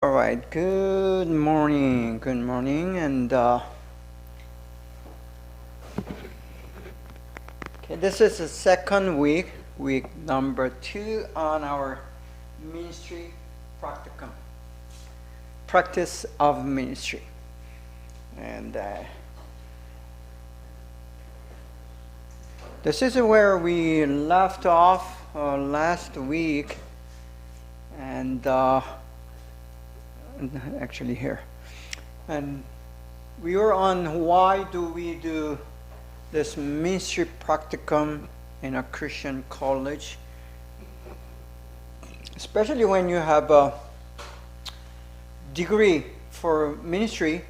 All right, good morning, and okay, this is the second week number 2 on our ministry practicum, practice of ministry, and this is where we left off last week, and actually here, and we were on why do we do this ministry practicum in a Christian college, especially when you have a degree for ministry,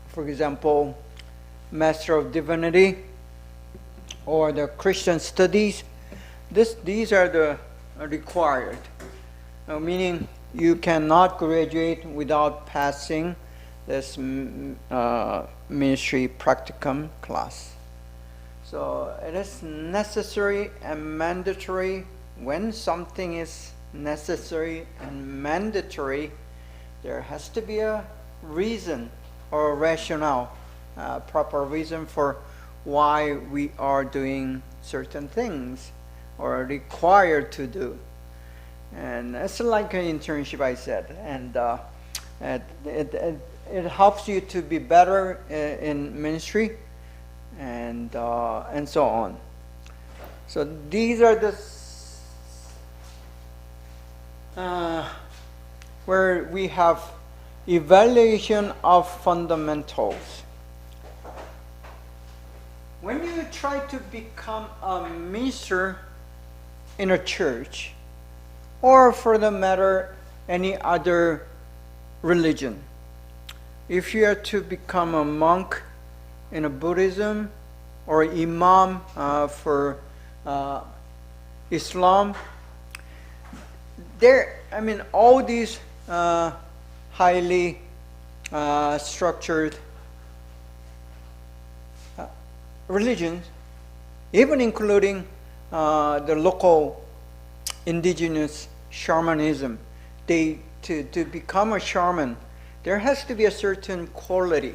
for example, Master of Divinity or the Christian Studies. These are the required, meaning you cannot graduate without passing this ministry practicum class. So it is necessary and mandatory. When something is necessary and mandatory, there has to be a reason or a rationale, proper reason for why we are doing certain things or are required to do. And it's like an internship, I said, and it helps you to be better in ministry, and so on. So these are the where we have evaluation of fundamentals. When you try to become a minister in a church, or for the matter, any other religion. If you are to become a monk in a Buddhism or imam for Islam, all these highly structured religions, even including the local indigenous shamanism, to become a shaman, there has to be a certain quality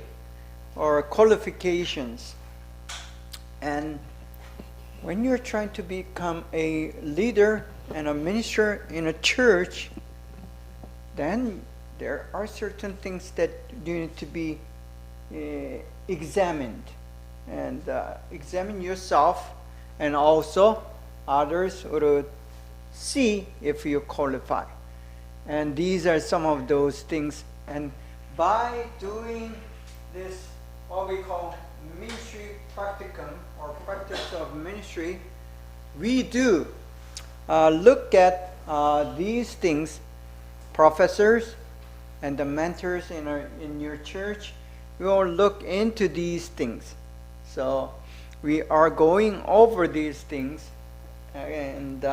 or qualifications. And when you're trying to become a leader and a minister in a church, then there are certain things that you need to be examined, and examine yourself, and also others would see if you qualify. And these are some of those things. And by doing this, what we call ministry practicum or practice of ministry, we do look at these things. Professors and the mentors in your church, we will look into these things. So we are going over these things, and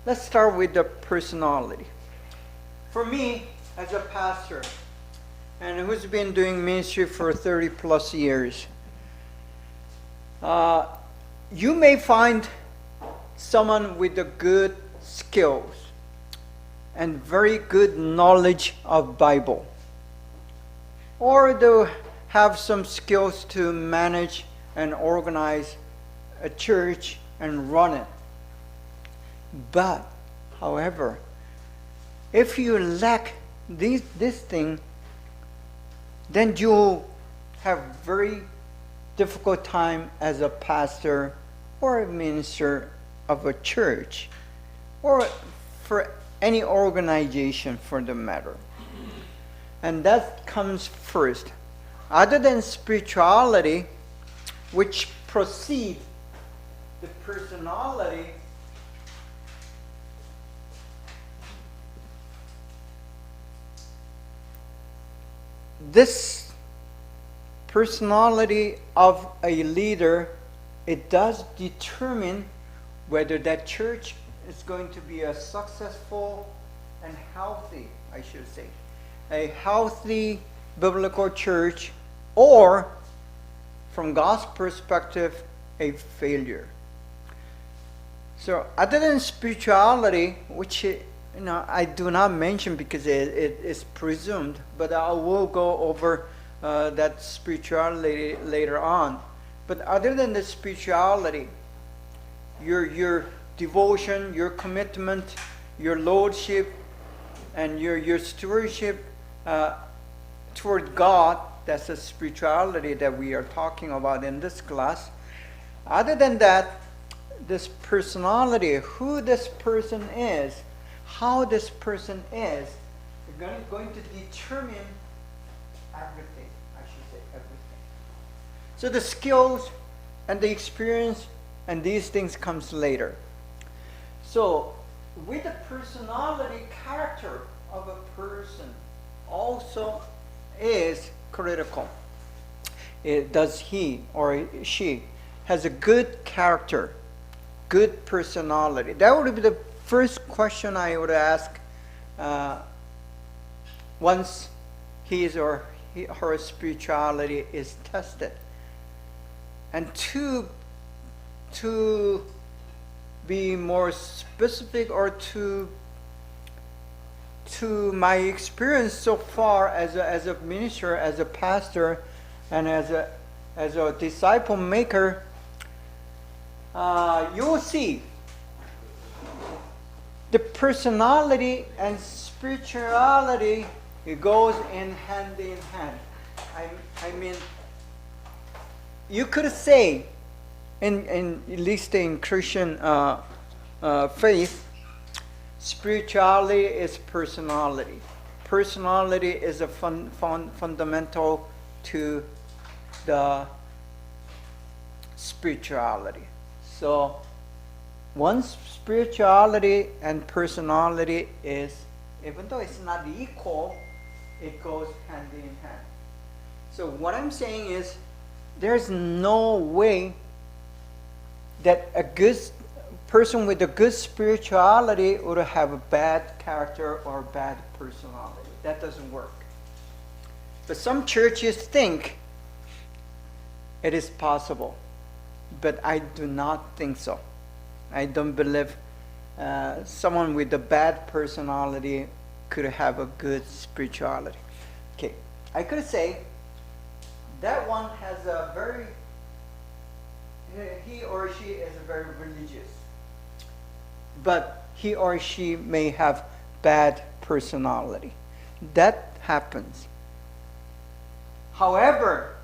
let's start with the personality. For me, as a pastor, and who's been doing ministry for 30 plus years, you may find someone with the good skills and very good knowledge of Bible, or they have some skills to manage and organize a church and run it. But, however, if you lack this thing, then you'll have very difficult time as a pastor or a minister of a church, or for any organization for the matter. And that comes first. Other than spirituality, which precedes the personality, this personality of a leader, it does determine whether that church is going to be a successful and healthy, I should say, a healthy biblical church, or from God's perspective, a failure. So other than spirituality, which I do not mention because it is presumed, but I will go over that spirituality later on. But other than the spirituality, your devotion, your commitment, your lordship, and your stewardship toward God, that's the spirituality that we are talking about in this class. Other than that, this personality, who this person is, how this person is going to determine everything, I should say everything. So the skills and the experience and these things comes later. So with the personality, character of a person also is critical. Does he or she has a good character, good personality? That would be the first question I would ask once his or her spirituality is tested. And to be more specific, or to my experience so far as a minister, as a pastor, and as a disciple maker, you'll see the personality and spirituality, it goes in hand. I mean, you could say, at least in Christian faith, spirituality is personality. Personality is a fundamental to the spirituality. So once spirituality and personality is, even though it's not equal, it goes hand in hand. So what I'm saying is, there's no way that a good person with a good spirituality would have a bad character or bad personality. That doesn't work. But some churches think it is possible, but I do not think so. I don't believe someone with a bad personality could have a good spirituality. Okay, I could say that one has a very, he or she is very religious, but he or she may have bad personality. That happens. However,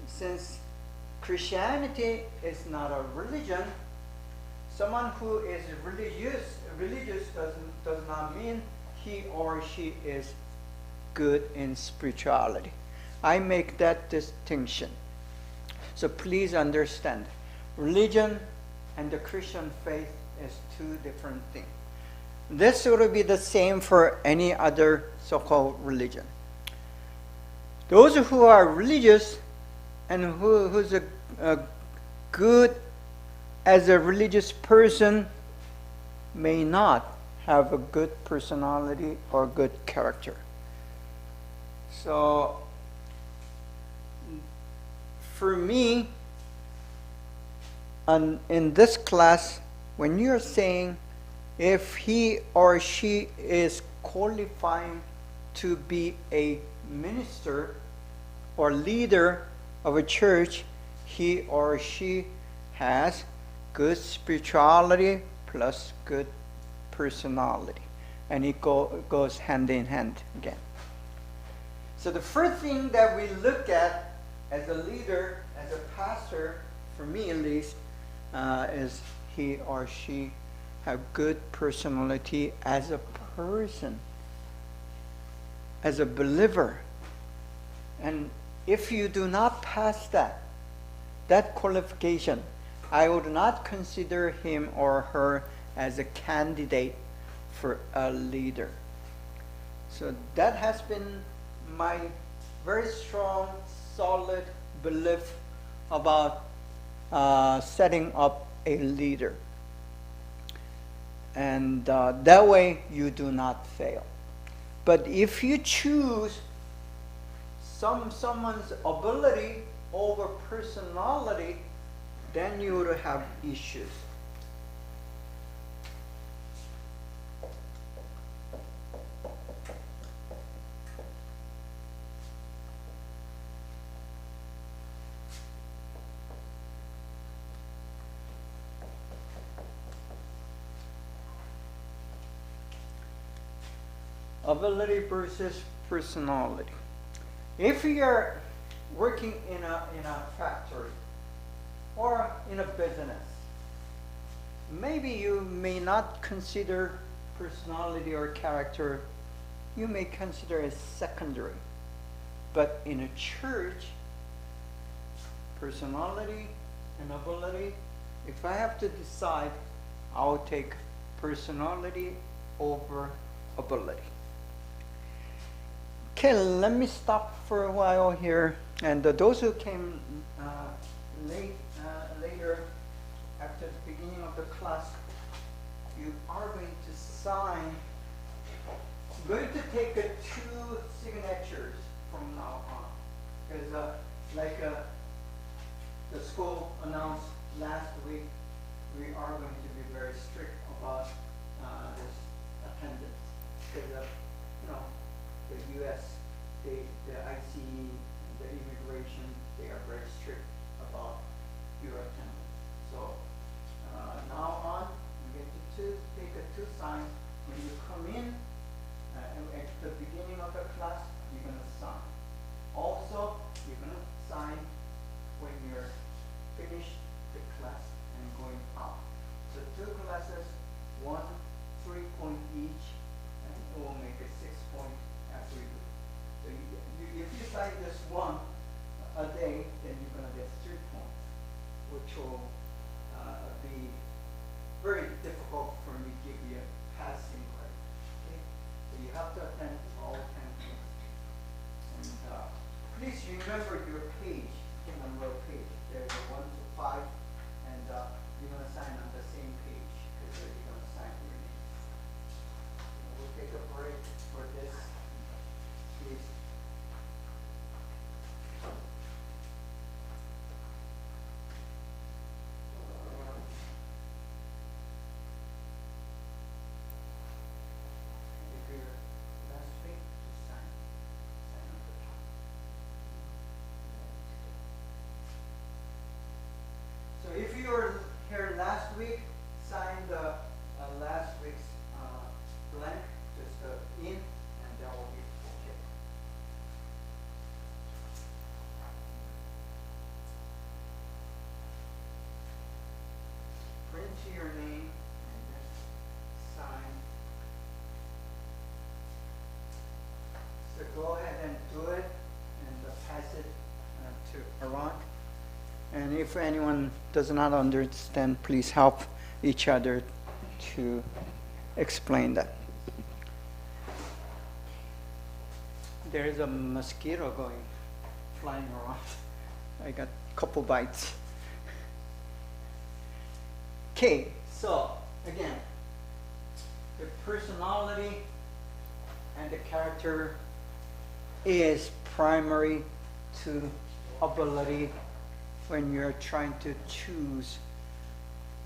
since Christianity is not a religion, someone who is religious does not mean he or she is good in spirituality. I make that distinction. So please understand, religion and the Christian faith is two different things. This would be the same for any other so-called religion. Those who are religious and who's a good as a religious person may not have a good personality or good character. So for me, in this class, when you're saying if he or she is qualifying to be a minister or leader of a church, he or she has good spirituality plus good personality. And it goes hand in hand again. So the first thing that we look at as a leader, as a pastor, for me at least, is he or she have good personality as a person, as a believer. And if you do not pass that qualification, I would not consider him or her as a candidate for a leader. So that has been my very strong, solid belief about setting up a leader. And that way you do not fail. But if you choose someone's ability over personality, then you would have issues. ability versus personality. If you're working in a factory or in a business, maybe you may not consider personality or character, you may consider as secondary. But in a church, personality and ability, if I have to decide, I'll take personality over ability. Okay, let me stop for a while here. And those who came later, after the beginning of the class, you are going to sign. I'm going to take 2 signatures from now on. Because the school announced last week, we are going to be very strict about this attendance. Because the U.S., the ICE, the immigration, they are very strict about your attendance. So now on, you get to take 2 signs. When you come in, at the beginning of the class, you're going to sign. Also, you're going to sign when you're finished the class and going out. So 2 classes, 1 3-point each, and it will make a 6-point after you do. So if you sign this 1 a day, then you're going to get 3 points, which will be very difficult for me to give you a passing grade. Okay? So you have to attend all 10 points. And please remember your page, the number of page. There's a 1 to 5, and you're going to sign on the same page because you're going to sign your name. We'll take a break for this. Please. If you're last week, just sign on the top. So if you were here last week, sign the last week's blank, just in, and that will be okay. Print your name and just sign. So go ahead and do it and pass it to Hwang. And if anyone does not understand, please help each other to explain that. There is a mosquito flying around. I got a couple bites. Okay, so again, the personality and the character is primary to ability when you're trying to choose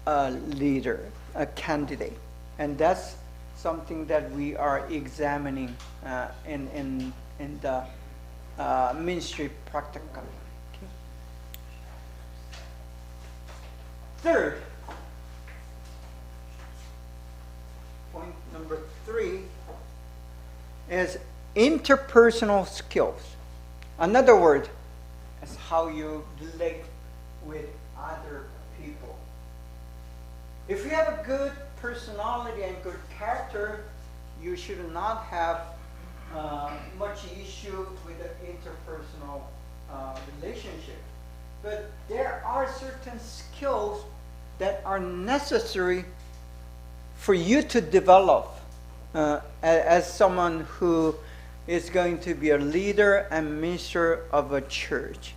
a leader, a candidate. And that's something that we are examining in the ministry practicum. Okay. Third, point number 3 is interpersonal skills. Another word is how you relate with other people. If you have a good personality and good character, you should not have much issue with the interpersonal relationship. But there are certain skills that are necessary for you to develop as someone who is going to be a leader and minister of a church.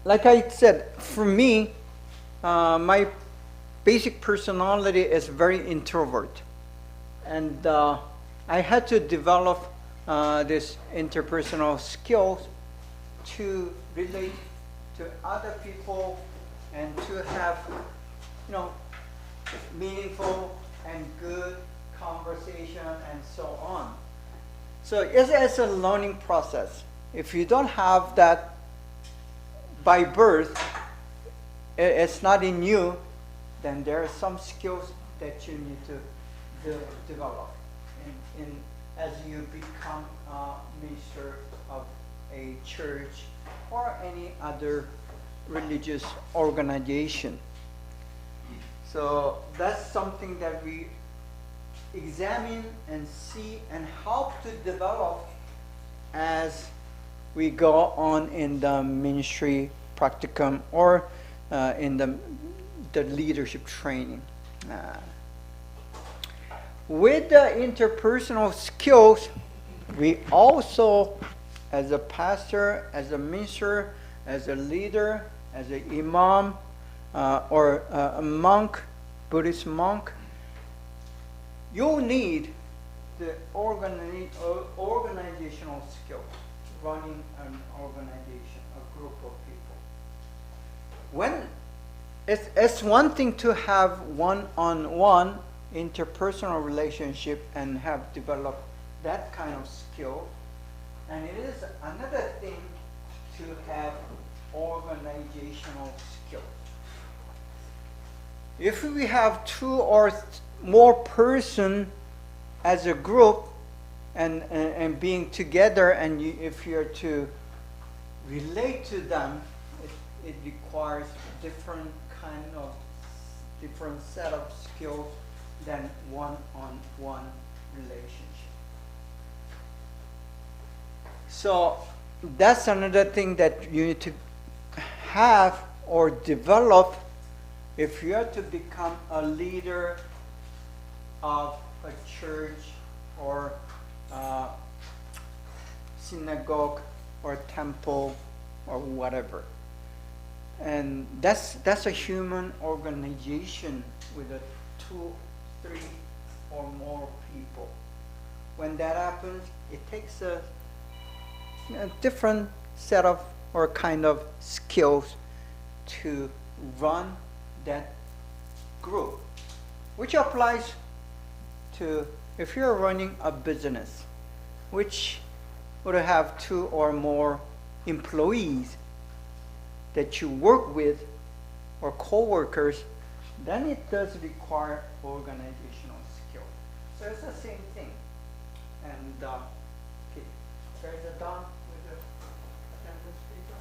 Like I said, for me, my basic personality is very introvert. And I had to develop this interpersonal skills to relate to other people and to have, meaningful and good conversation and so on. So it's a learning process. If you don't have that by birth, it's not in you, then there are some skills that you need to develop as you become a minister of a church or any other religious organization. So that's something that we examine and see and help to develop as we go on in the ministry practicum or in the leadership training. With the interpersonal skills, we also, as a pastor, as a minister, as a leader, as an imam, or a monk, Buddhist monk, you need the organizational skills, running an organization, a group of people. When it's one thing to have one-on-one interpersonal relationship and have developed that kind of skill, and it is another thing to have organizational skill. If we have two or more person as a group and being together, and if you're to relate to them, it requires different set of skills than one-on-one relationship. So that's another thing that you need to have or develop if you are to become a leader of a church or synagogue or temple or whatever. And that's a human organization with 2, 3, or more people. When that happens, it takes a different set of or kind of skills to run that group, which applies to if you're running a business, which would have 2 or more employees that you work with or co-workers, then it does require organizational skill. So it's the same thing. And okay, guys are done with the attendance paper?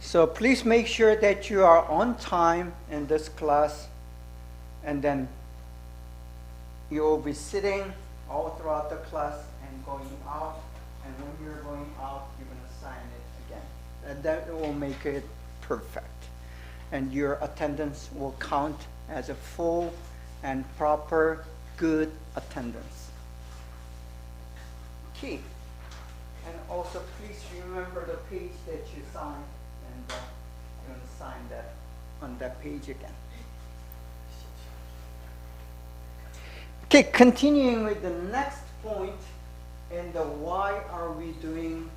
So please make sure that you are on time in this class, and then you will be sitting all throughout the class and going out, and when you're going out, you're going to sign it again. And that will make it perfect. And your attendance will count as a full and proper, good attendance. Okay. And also please remember the page that you signed. And you're going to sign that on that page again. Okay, continuing with the next point in the why are we doing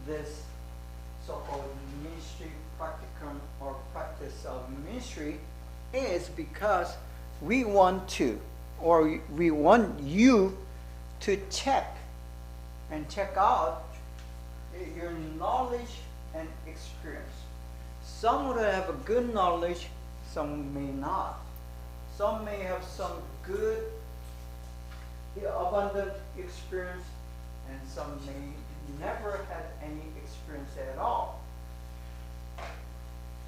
this so-called ministry practicum or practice of ministry is because we want to, or we want you to check out your knowledge and experience. Some would have a good knowledge, some may not. Some may have some good, abundant experience, and some may never have any experience at all.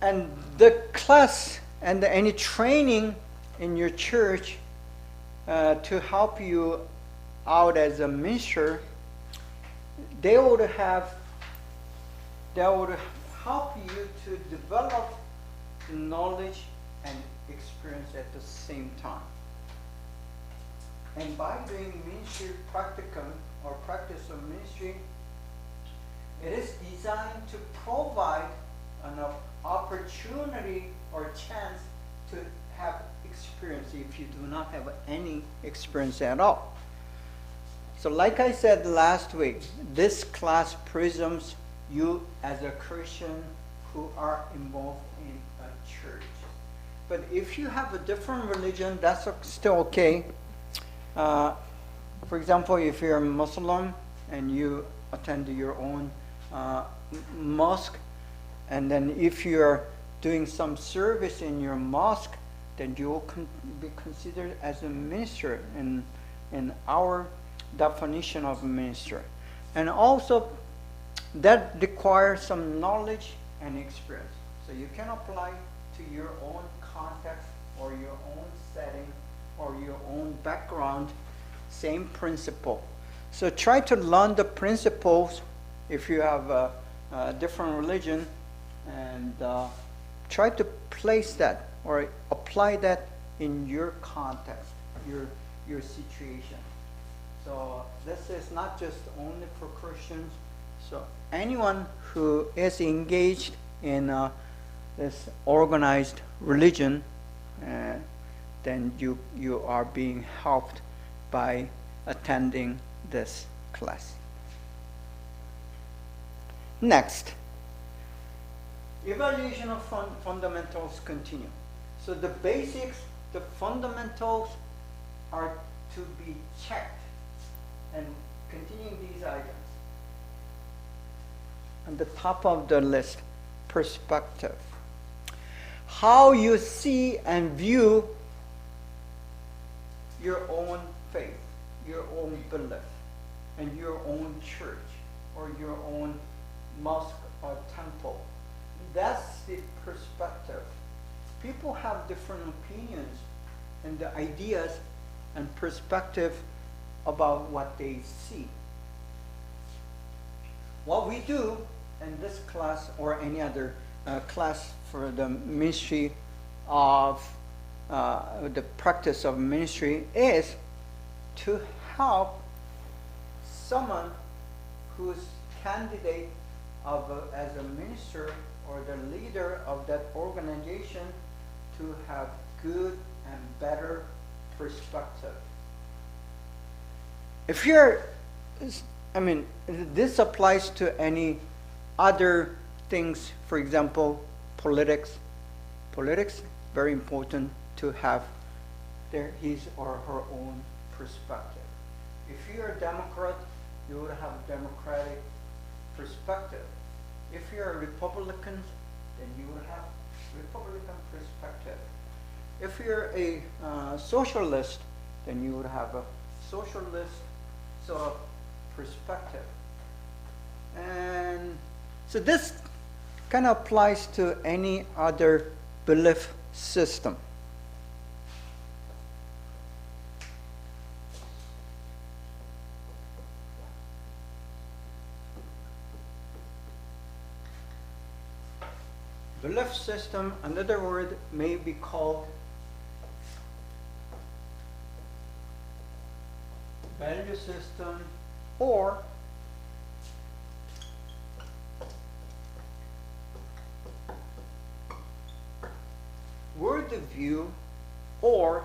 And the class and any training in your church to help you out as a minister, they would help you to develop the knowledge and experience at the same time. And by doing ministry practicum or practice of ministry, it is designed to provide an opportunity or chance to have experience if you do not have any experience at all. So like I said last week, this class presumes you as a Christian who are involved in a church. But if you have a different religion, that's still okay. For example, if you're a Muslim and you attend your own mosque, and then if you're doing some service in your mosque, then you will be considered as a minister in our definition of minister. And also, that requires some knowledge and experience. So you can apply to your own context or your own setting or your own background, same principle. So try to learn the principles if you have a different religion, and try to place that or apply that in your context, your situation. So this is not just only for Christians. So anyone who is engaged in this organized religion, then you are being helped by attending this class. Next, evaluation of fundamentals continue. So the basics, the fundamentals are to be checked, and continuing these items. On the top of the list, perspective. How you see and view your own faith, your own belief, and your own church, or your own mosque or temple. That's the perspective. People have different opinions and the ideas and perspective about what they see. What we do in this class or any other class for the ministry of the practice of ministry is to help someone who's candidate as a minister or the leader of that organization to have good and better perspective. If you're, this applies to any other things, for example, politics. Politics, very important to have his or her own perspective. If you're a Democrat, you would have a democratic perspective. If you're a Republican, then you would have Republican perspective. If you're a socialist, then you would have a socialist sort of perspective. And so this kind of applies to any other belief system. Belief system, another word may be called value system or worldview or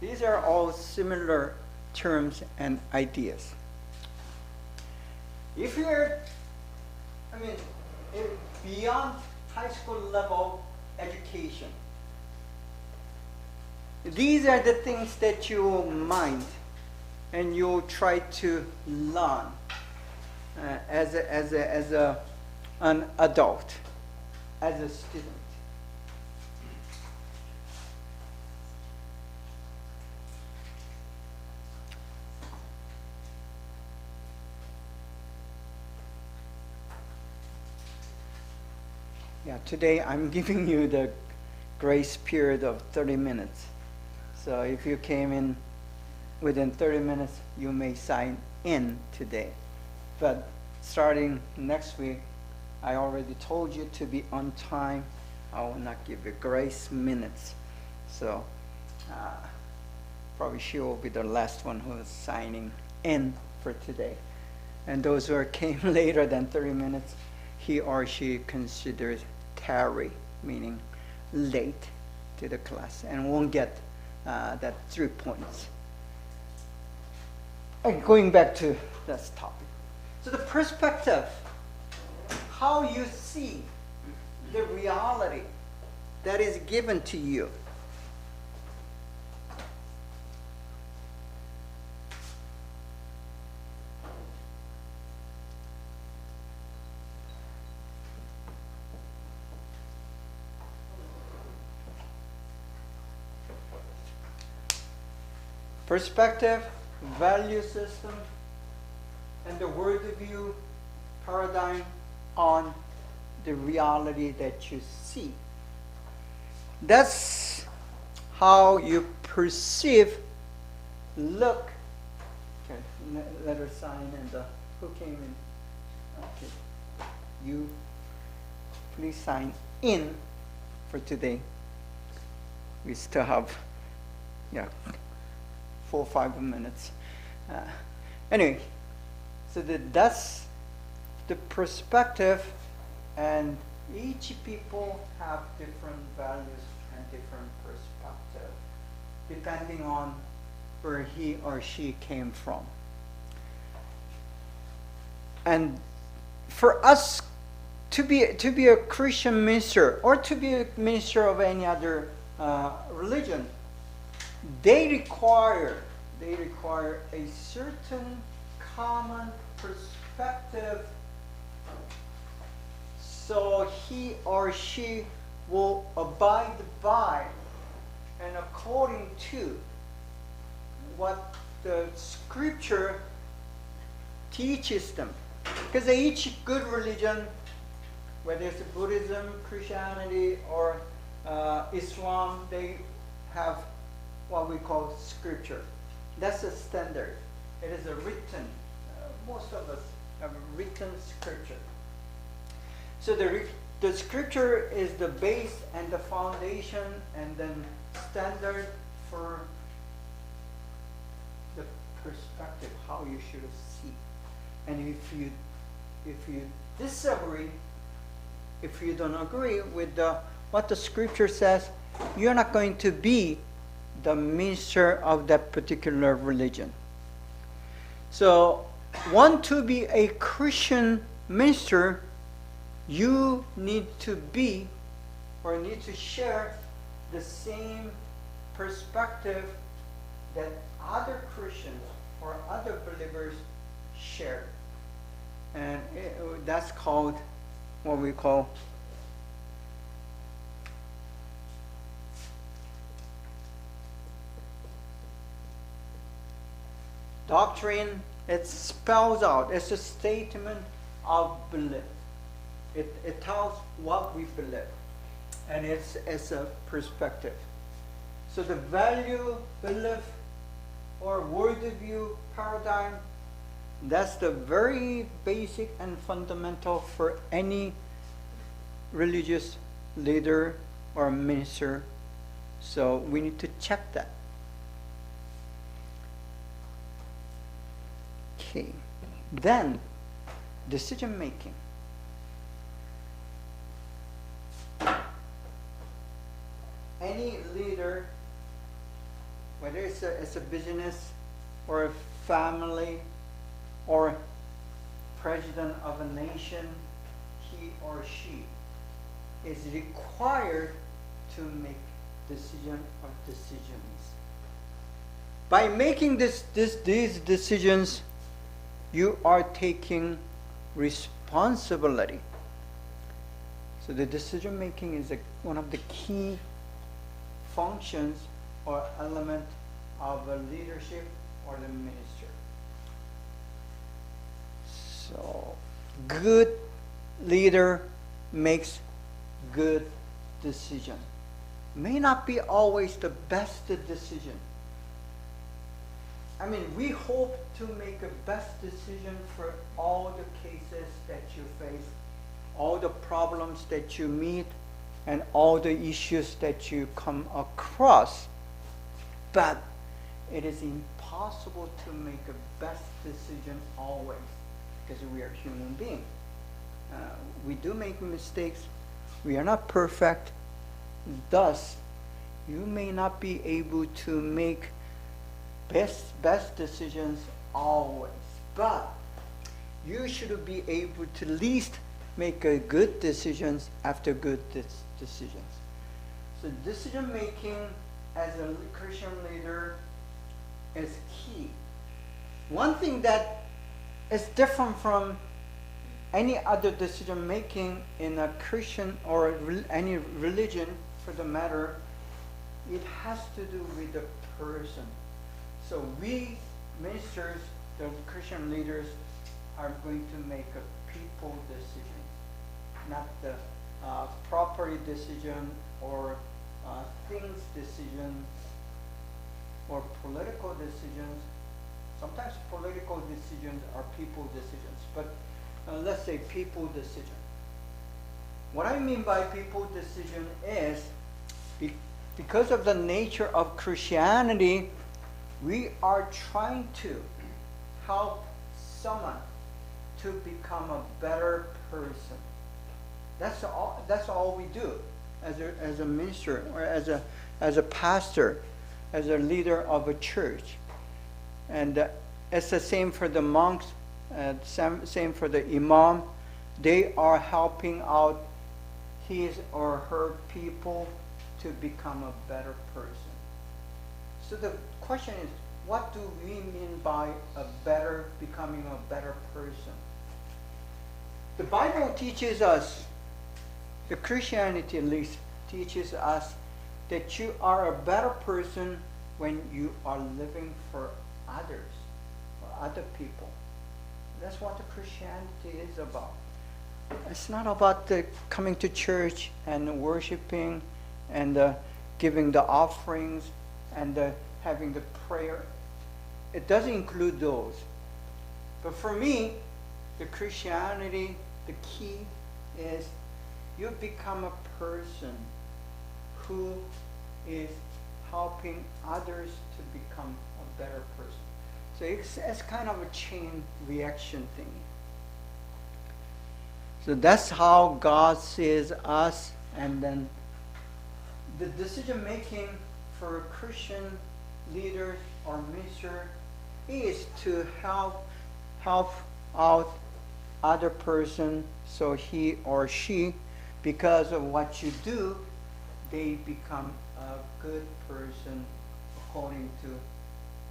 these are all similar terms and ideas. If you're, beyond high school level education, these are the things that you will mind and you'll try to learn as an adult, as a student. today I'm giving you the grace period of 30 minutes. So if you came in within 30 minutes, you may sign in today. But starting next week, I already told you to be on time. I will not give you grace minutes. So probably she will be the last one who is signing in for today. And those who came later than 30 minutes, he or she considers tarry, meaning late to the class, and won't get that 3 points. And going back to this topic. So the perspective, how you see the reality that is given to you. Perspective, value system, and the worldview paradigm on the reality that you see. That's how you perceive, look. Okay, letter sign and who came in? Okay, you please sign in for today. We still have, 4 or 5 minutes. Anyway, so that's the perspective, and each people have different values and different perspective, depending on where he or she came from. And for us to be a Christian minister, or to be a minister of any other religion, they require a certain common perspective, so he or she will abide by and according to what the scripture teaches them. Because each good religion, whether it's Buddhism, Christianity, or Islam, they have what we call scripture. That's a standard. It is a written, most of us have a written scripture. So the scripture is the base and the foundation and then standard for the perspective, how you should see. And if you disagree, if you don't agree with what the scripture says, you're not going to be the minister of that particular religion. So, want to be a Christian minister, you need to be, or need to share the same perspective that other Christians or other believers share. And that's called what we call doctrine. It spells out. It's a statement of belief. It tells what we believe. And it's a perspective. So the value, belief, or worldview paradigm, that's the very basic and fundamental for any religious leader or minister. So we need to check that. Okay. Then, decision making. Any leader, whether it's a business or a family or president of a nation, he or she is required to make decisions. By making these decisions, you are taking responsibility. So the decision making is one of the key functions or element of a leadership or the minister. So good leader makes good decision. May not be always the best decision. I mean, we hope to make a best decision for all the cases that you face, all the problems that you meet, and all the issues that you come across. But it is impossible to make a best decision always, because we are human beings. We do make mistakes. We are not perfect. Thus, you may not be able to make best decisions always, but you should be able to at least make a good decisions after good decisions. So decision making as a Christian leader is key. One thing that is different from any other decision making in a Christian or any religion for the matter, it has to do with the person. So we ministers, the Christian leaders, are going to make a people decision, not the property decision or things decision or political decisions. Sometimes political decisions are people decisions, but let's say people decision. What I mean by people decision is because of the nature of Christianity, we are trying to help someone to become a better person. That's all we do as a minister or as a pastor, as a leader of a church. And it's the same for the monks, same for the imam. They are helping out his or her people to become a better person. So the question is, what do we mean by becoming a better person? The Bible teaches us, the Christianity at least teaches us, that you are a better person when you are living for others, for other people. That's what the Christianity is about. It's not about coming to church and worshiping and giving the offerings and having the prayer. It doesn't include those. But for me, the Christianity, the key is you become a person who is helping others to become a better person. So it's kind of a chain reaction thing. So that's how God sees us, and then the decision making for Christian leaders or minister is to help out other person so he or she, because of what you do, they become a good person according to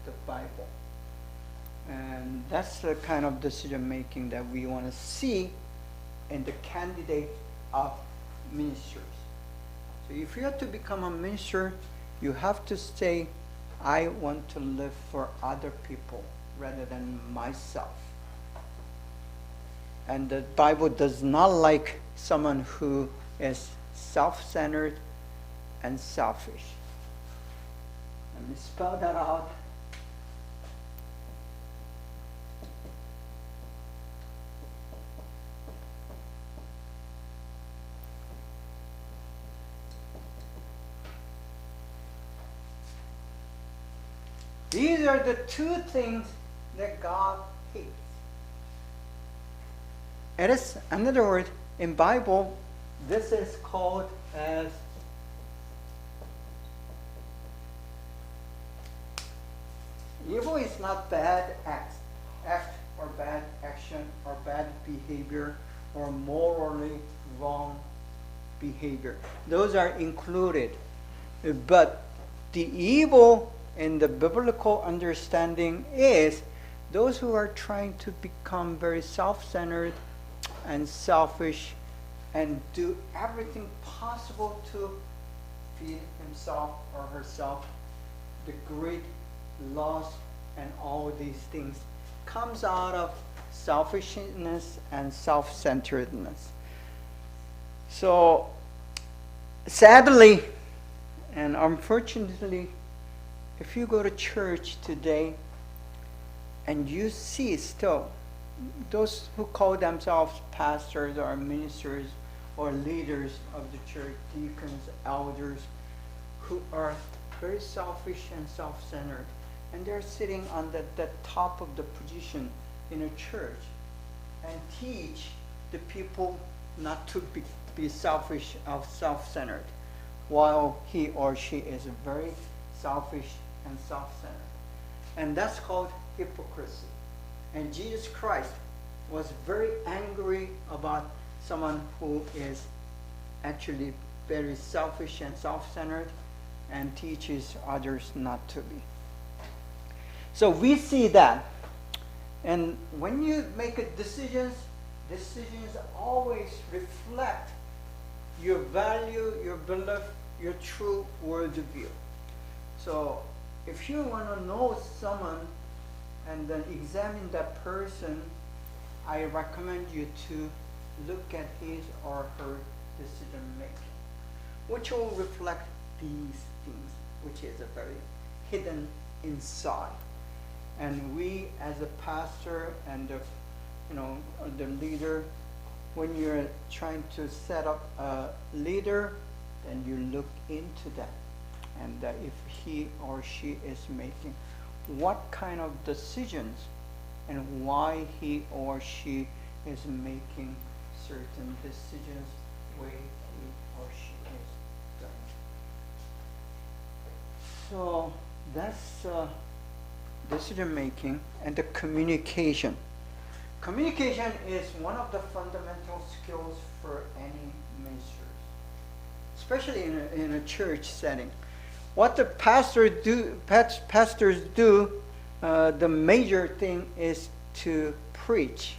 the Bible. And that's the kind of decision making that we want to see in the candidate of ministers. So if you have to become a minister, you have to say, I want to live for other people rather than myself. And the Bible does not like someone who is self-centered and selfish. Let me spell that out. These are the two things that God hates. It is, in other words, in Bible, this is called as evil is not bad act or bad action or bad behavior or morally wrong behavior. Those are included. But the evil in the biblical understanding is those who are trying to become very self-centered and selfish and do everything possible to feed himself or herself. The greed, lust, and all these things comes out of selfishness and self-centeredness. So sadly and unfortunately, if you go to church today and you see still those who call themselves pastors or ministers or leaders of the church, deacons, elders, who are very selfish and self-centered, and they're sitting on the top of the position in a church and teach the people not to be selfish or self-centered, while he or she is very selfish and self-centered. And that's called hypocrisy. And Jesus Christ was very angry about someone who is actually very selfish and self-centered and teaches others not to be. So we see that. And when you make a decisions always reflect your value, your belief, your true worldview. So if you want to know someone and then examine that person, I recommend you to look at his or her decision making, which will reflect these things, which is a very hidden inside. And we, as a pastor and the leader, when you're trying to set up a leader, then you look into that, and if he or she is making what kind of decisions and why he or she is making certain decisions the way he or she is doing. So that's decision making and the communication. Communication is one of the fundamental skills for any ministers, especially in a church setting. What the pastors do, the major thing is to preach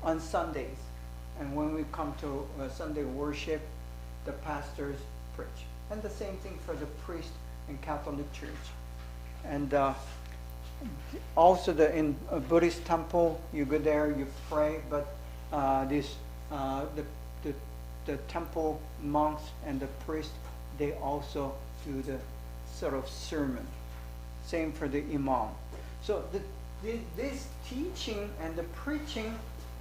on Sundays. And when we come to Sunday worship, the pastors preach. And the same thing for the priest in Catholic Church. And also in a Buddhist temple, you go there, you pray, but the temple monks and the priests, they also do the sort of sermon. Same for the imam. So this teaching and the preaching,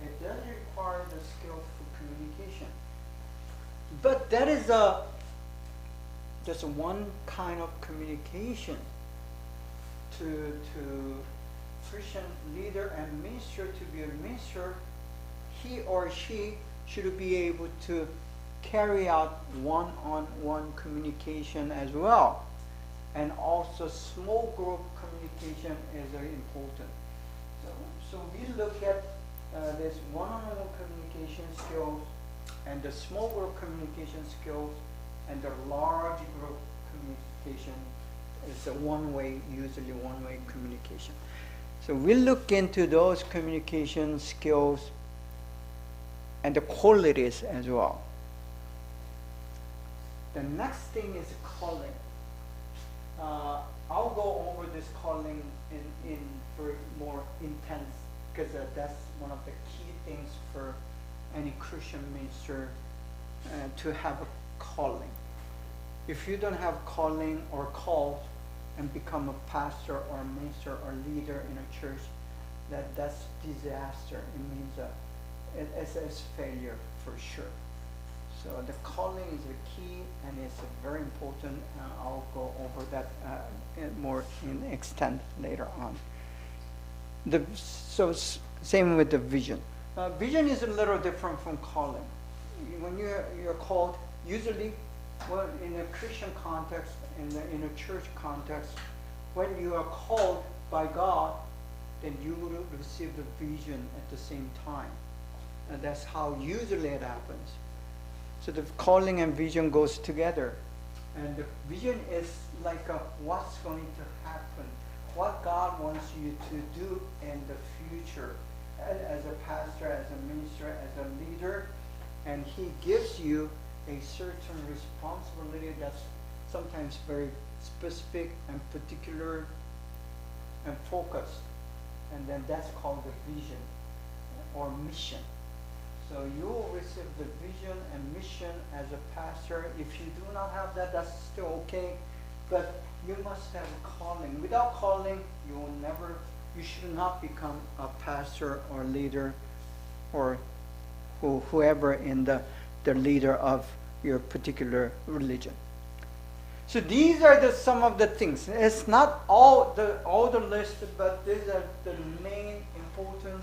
it does require the skill for communication. But that is just one kind of communication. To Christian leader and minister, to be a minister, he or she should be able to carry out one-on-one communication as well. And also small group communication is very important. So we look at this one-on-one communication skills and the small group communication skills and the large group communication. It's usually one-way communication. So we look into those communication skills and the qualities as well. The next thing is calling. I'll go over this calling in very more intense, because that's one of the key things for any Christian minister to have a calling. If you don't have calling or called and become a pastor or a minister or leader in a church, that's disaster. It means it's failure for sure. So the calling is the key, and it's very important. I'll go over that more in extent later on. So same with the vision. Vision is a little different from calling. When you're called, usually, well, in a Christian context, in a church context, when you are called by God, then you will receive the vision at the same time. And that's how usually it happens. So the calling and vision goes together. And the vision is like what's going to happen, what God wants you to do in the future as a pastor, as a minister, as a leader. And he gives you a certain responsibility that's sometimes very specific and particular and focused. And then that's called the vision or mission. So you will receive the vision and mission as a pastor. If you do not have that, that's still okay. But you must have a calling. Without calling, you should not become a pastor or leader or whoever in the leader of your particular religion. So these are some of the things. It's not all the list, but these are the main important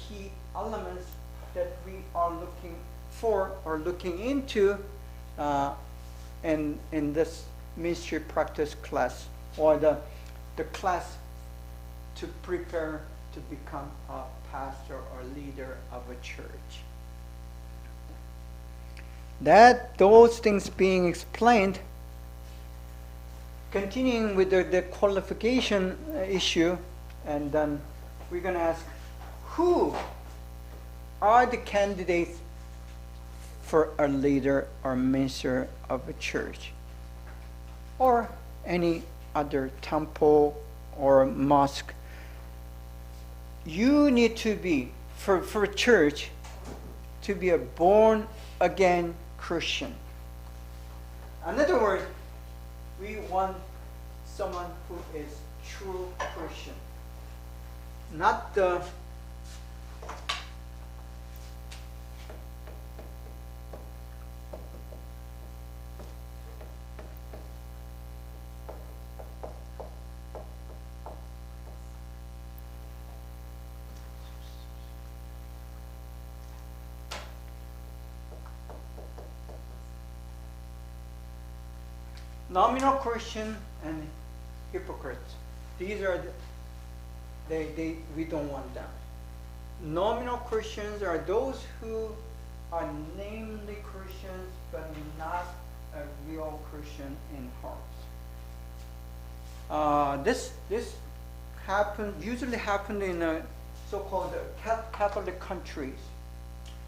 key elements that we are looking for or looking into in this ministry practice class, or the class to prepare to become a pastor or leader of a church. Those things being explained, continuing with the qualification issue, and then we're going to ask, who are the candidates for a leader or minister of a church or any other temple or mosque? You need to be, for a church, to be a born again Christian. In other words, we want someone who is true Christian, not the nominal Christian and hypocrites. These are we don't want them. Nominal Christians are those who are namely Christians but not a real Christian in heart. This usually happened in so-called Catholic countries.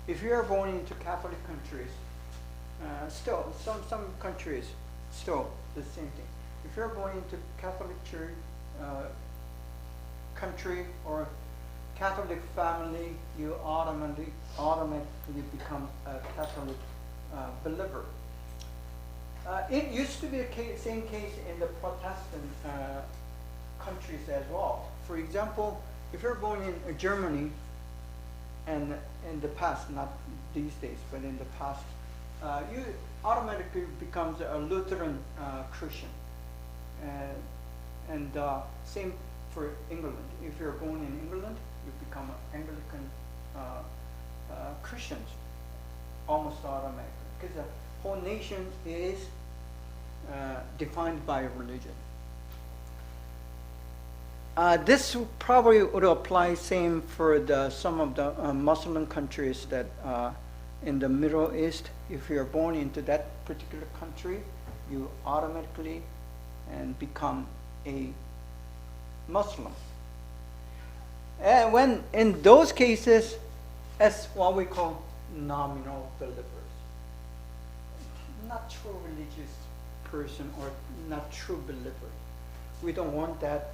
If you are born into Catholic countries, still some countries still the same thing. If you're born into Catholic church, country or Catholic family, you automatically become a Catholic believer. It used to be the same case in the Protestant countries as well. For example, if you're born in Germany, and in the past, not these days, but in the past, you automatically becomes a Lutheran Christian. And same for England. If you're born in England, you become an Anglican Christians, almost automatically, because the whole nation is defined by religion. This probably would apply same for some of the Muslim countries that in the Middle East. If you're born into that particular country, you automatically become a Muslim. And when in those cases, as what we call nominal believers, not true religious person or not true believer. We don't want that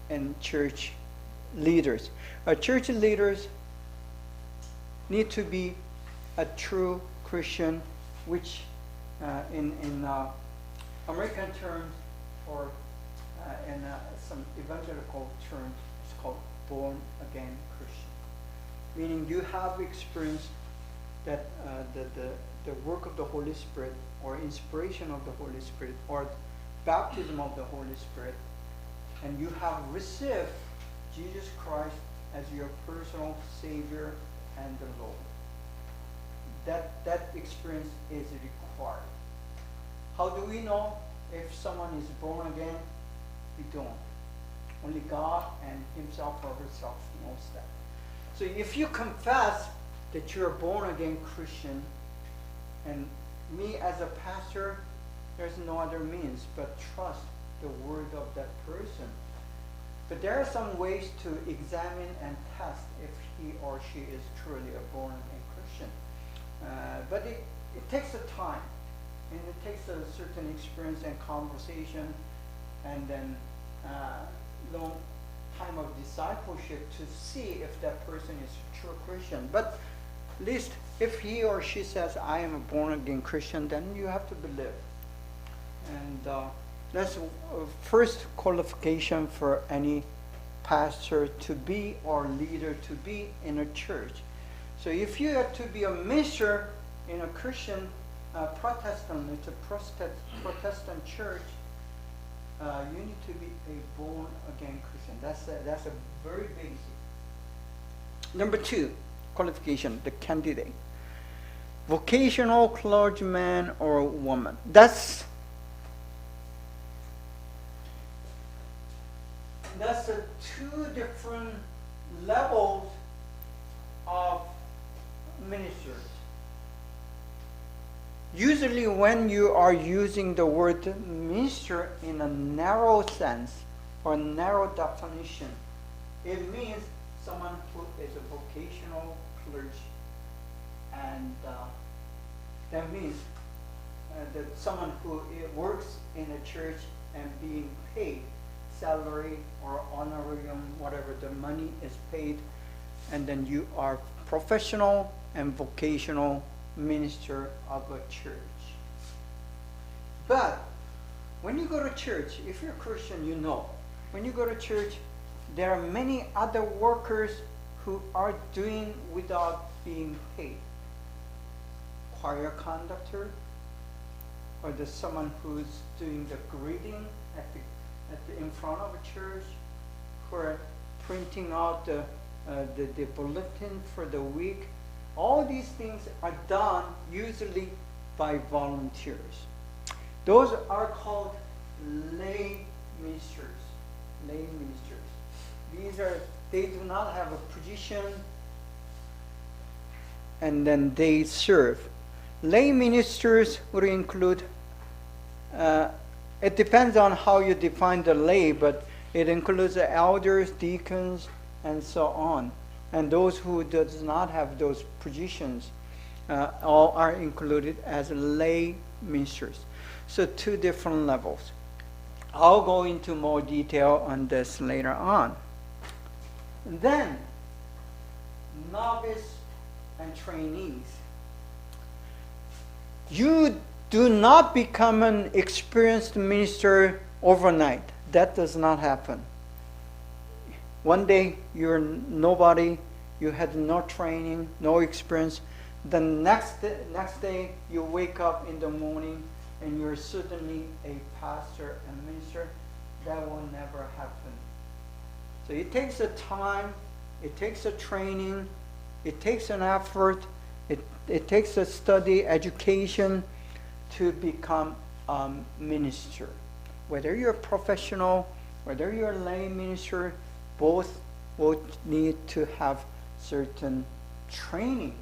in church leaders. Church leaders need to be a true Christian, which in American terms or in some evangelical terms, it's called born again Christian. Meaning you have experienced that the work of the Holy Spirit or inspiration of the Holy Spirit or baptism of the Holy Spirit, and you have received Jesus Christ as your personal Savior and the Lord. That experience is required. How do we know if someone is born again? We don't. Only God and himself or herself knows that. So if you confess that you're a born again Christian, and me as a pastor, there's no other means but trust the word of that person. But there are some ways to examine and test if he or she is truly a born again Christian. But it takes a time, and it takes a certain experience and conversation, and then long time of discipleship to see if that person is a true Christian. But at least if he or she says, I am a born-again Christian, then you have to believe. And that's first qualification for any pastor to be or leader to be in a church. So if you have to be a minister in a Christian Protestant, it's a Protestant church, you need to be a born-again Christian. That's a very basic. Number 2, qualification, the candidate. Vocational clergyman or woman. That's the 2 different levels of ministers. Usually when you are using the word minister in a narrow sense or narrow definition, it means someone who is a vocational clergy. And that means that someone who works in a church and being paid salary or honorarium, whatever the money is paid, and then you are professional and vocational minister of a church. But when you go to church, if you're a Christian, you know, when you go to church, there are many other workers who are doing without being paid. Choir conductor, or there's someone who's doing the greeting in front of a church, who are printing out the bulletin for the week. All these things are done usually by volunteers. Those are called lay ministers. Lay ministers. They do not have a position, and then they serve. Lay ministers would include, it depends on how you define the lay, but it includes the elders, deacons, and so on. And those who does not have those positions, all are included as lay ministers. So 2 different levels. I'll go into more detail on this later on. And then, novice and trainees. You do not become an experienced minister overnight. That does not happen. One day you're nobody, you had no training, no experience. The next day you wake up in the morning and you're suddenly a pastor and minister. That will never happen. So it takes a time, it takes a training, it takes an effort, it takes a study, education to become a minister. Whether you're a professional, whether you're a lay minister, both need to have certain training.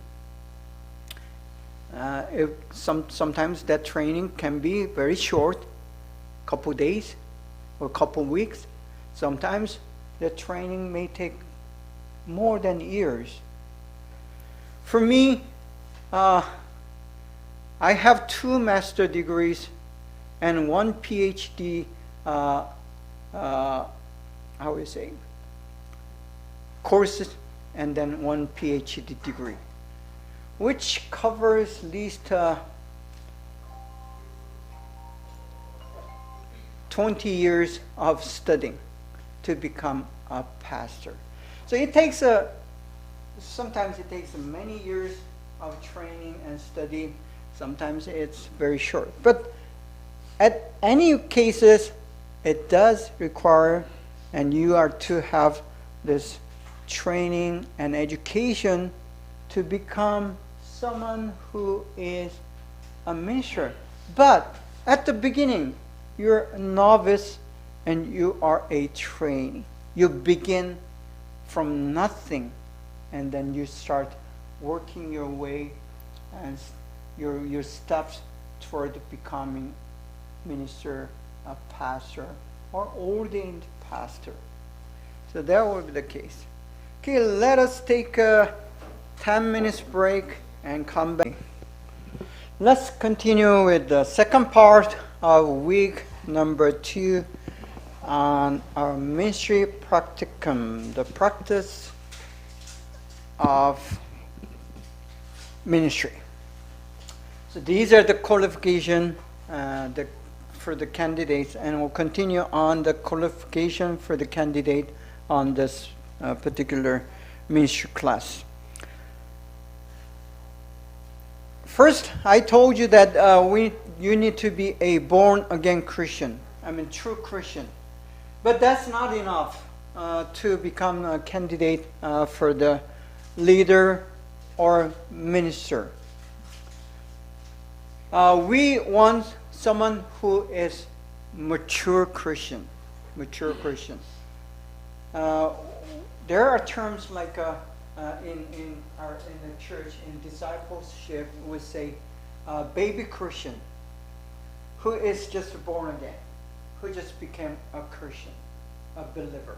Sometimes that training can be very short, couple days or couple weeks. Sometimes the training may take more than years. For me, I have 2 master degrees and 1 PhD, courses, and then 1 PhD degree, which covers at least 20 years of studying to become a pastor. So it takes sometimes it takes many years of training and study. Sometimes it's very short. But at any cases, it does require, and you are to have this training and education to become someone who is a minister. But at the beginning, you're a novice and you are a trainee. You begin from nothing, and then you start working your way and your steps toward becoming minister, a pastor, or ordained pastor. So that will be the case. Okay, let us take a 10 minutes break and come back. Let's continue with the second part of week number 2, on our ministry practicum, the practice of ministry. So these are the qualifications for the candidates, and we'll continue on the qualification for the candidate on this particular ministry class. First, I told you that you need to be a born-again Christian. True Christian. But that's not enough to become a candidate for the leader or minister. We want someone who is mature Christian. Mature Christian. There are terms like in the church, in discipleship, we say baby Christian, who is just born again, who just became a Christian, a believer.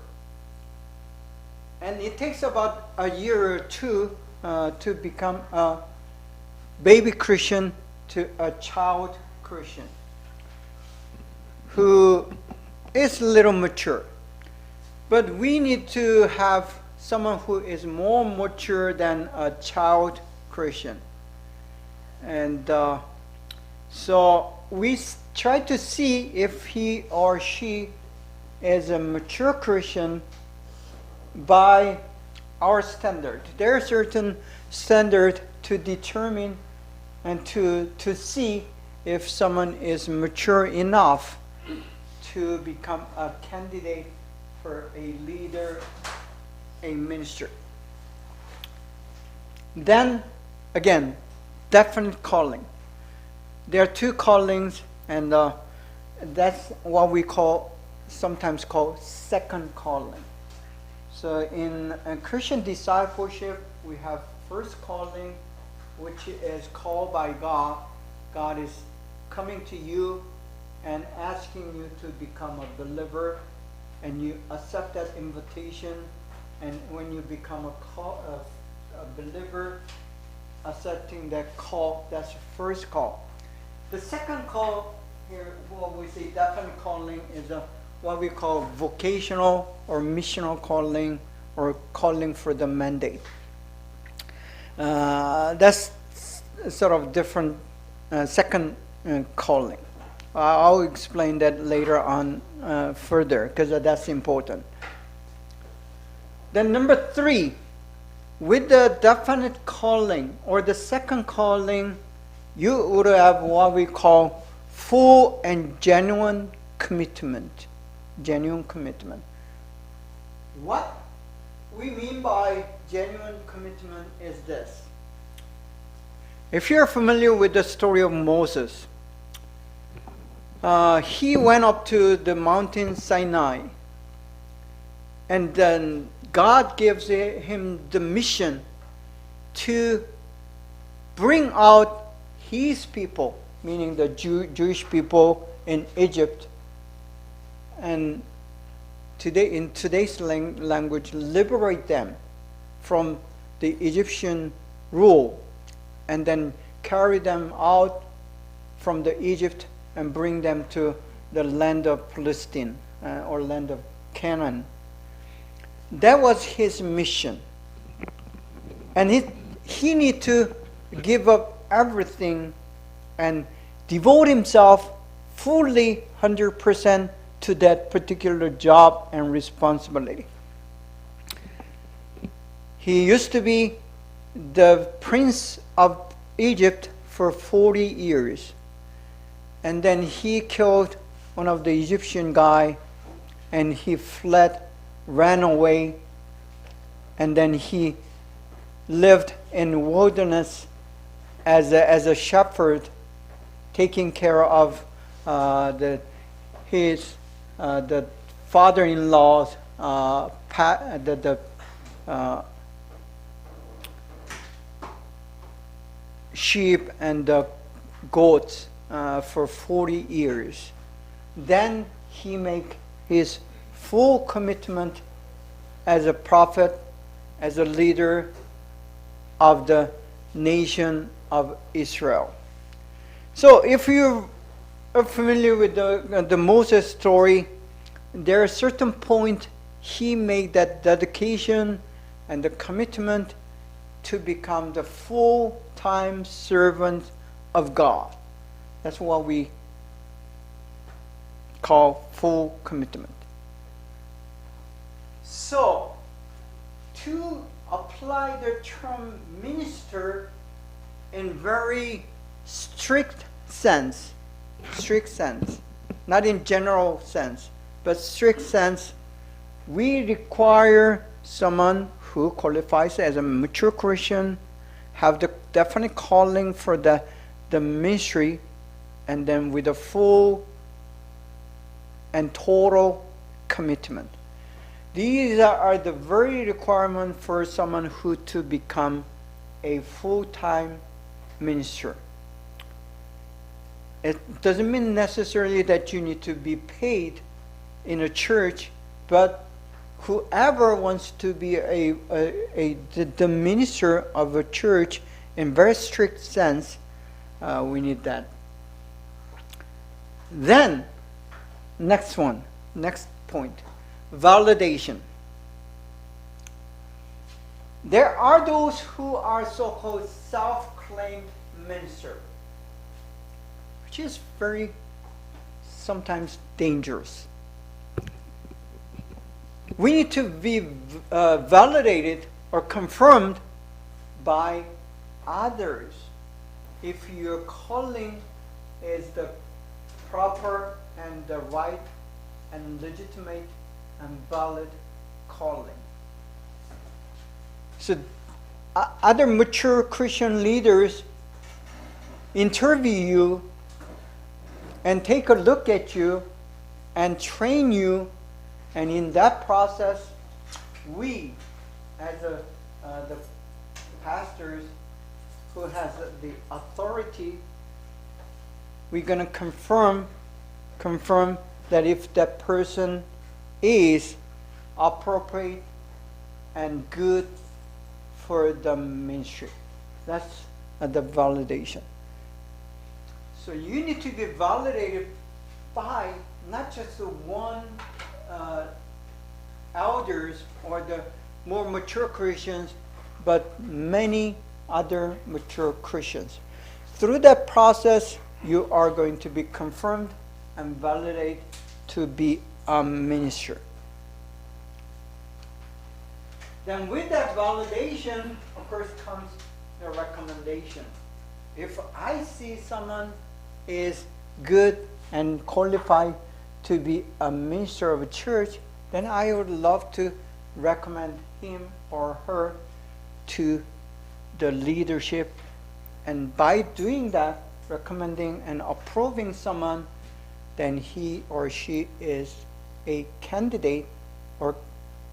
And it takes about a year or two to become a baby Christian to a child Christian who is a little mature. But we need to have someone who is more mature than a child Christian. And so we try to see if he or she is a mature Christian by our standard. There are certain standards to determine and to see if someone is mature enough to become a candidate for a leader, a minister. Then, again, definite calling. There are two callings, and that's what we sometimes call second calling. So in Christian discipleship, we have first calling, which is called by God. God is coming to you and asking you to become a believer, and you accept that invitation. And when you become a believer, accepting that call, that's the first call. The second call here, what we say definite calling, is what we call vocational or missional calling, or calling for the mandate. That's sort of different second calling. I'll explain that later on further, because that's important. Then number 3, with the definite calling or the second calling, you would have what we call full and genuine commitment. Genuine commitment. What we mean by genuine commitment is this. If you're familiar with the story of Moses, he went up to the mountain Sinai, and then God gives him the mission to bring out his people, meaning the Jewish people in Egypt, and in today's language, liberate them from the Egyptian rule, and then carry them out from the Egypt and bring them to the land of Palestine or land of Canaan. That was his mission. And he need to give up everything and devote himself fully 100% to that particular job and responsibility. He used to be the prince of Egypt for 40 years. And then he killed one of the Egyptian guy, and he fled, ran away, and then he lived in wilderness as a shepherd, taking care of the father-in-law's sheep and the goats for 40 years. Then he make his full commitment as a prophet, as a leader of the nation of Israel. So if you are familiar with the Moses story, there are certain point he made that dedication and the commitment to become the full-time servant of God. That's what we call full commitment. So, to apply the term minister in very strict sense, not in general sense, but strict sense, we require someone who qualifies as a mature Christian, have the definite calling for the ministry, and then with a full and total commitment. These are the very requirement for someone who to become a full-time minister. It doesn't mean necessarily that you need to be paid in a church, but whoever wants to be the minister of a church in very strict sense, we need that. Then, next point, validation. There are those who are so-called self-claimed minister, which is very sometimes dangerous. We need to be validated or confirmed by others if your calling is the proper and the right and legitimate and valid calling. So other mature Christian leaders interview you and take a look at you and train you, and in that process, we, as the pastors who has the authority, we're going to confirm that if that person is appropriate and good for the ministry. That's the validation. So you need to be validated by not just the one elders or the more mature Christians, but many other mature Christians. Through that process, you are going to be confirmed and validated to be a minister. Then with that validation, of course, comes the recommendation. If I see someone is good and qualified to be a minister of a church, then I would love to recommend him or her to the leadership. And by doing that, recommending and approving someone, then he or she is a candidate or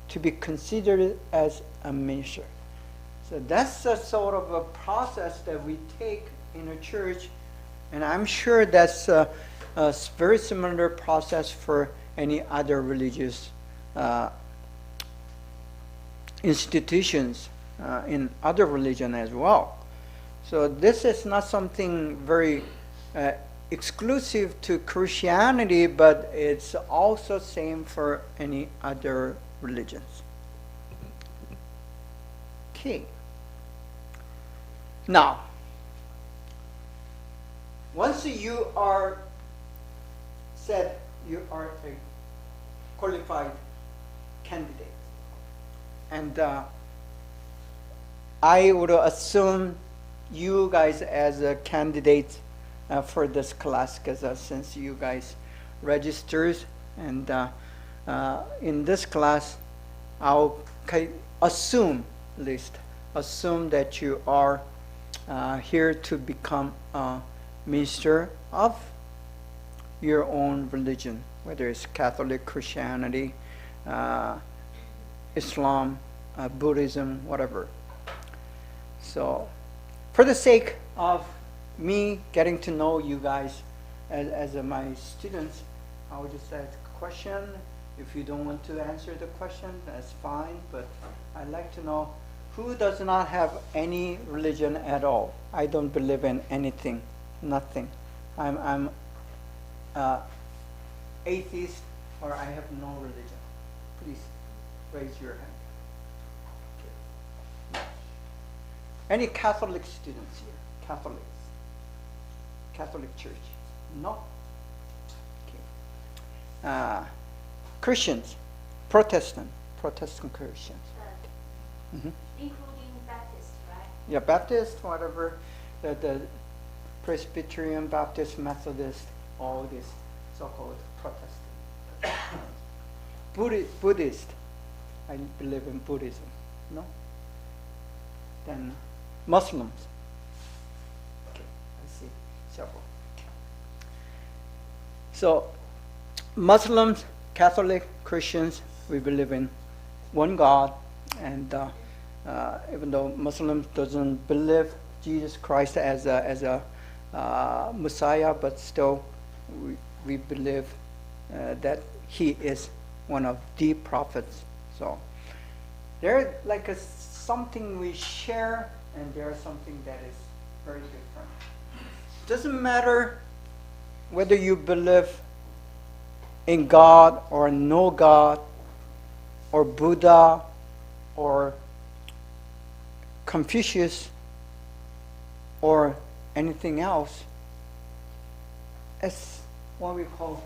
to be considered as a minister. So that's a sort of a process that we take in a church, and I'm sure that's a very similar process for any other religious institutions in other religion as well. So this is not something very exclusive to Christianity, but it's also same for any other religions. Okay. Now, once you are said you are a qualified candidate, and I would assume you guys as a candidate for this class, because since you guys registers, and in this class, I'll assume that you are here to become a minister of your own religion, whether it's Catholic, Christianity, Islam, Buddhism, whatever. So, for the sake of me getting to know you guys as my students, I will just ask a question. If you don't want to answer the question, that's fine, but I'd like to know who does not have any religion at all. I don't believe in anything, nothing. I'm atheist or I have no religion? Please raise your hand. Okay. Any Catholic students here? Catholics? Catholic Church? No? Okay. Christians? Protestant Christians? Including Baptist, right? Yeah, Baptist, whatever, the Presbyterian, Baptist, Methodist, all these so-called Protestant. Buddhist, I believe in Buddhism, no? Then Muslims. Okay, I see several. So Muslims, Catholic, Christians, we believe in one God, and even though Muslims doesn't believe Jesus Christ as a Messiah, but still we believe that he is one of the prophets. So there's like something we share, and there's something that is very different. Doesn't matter whether you believe in God or no God, or Buddha, or Confucius, or anything else. It's what we call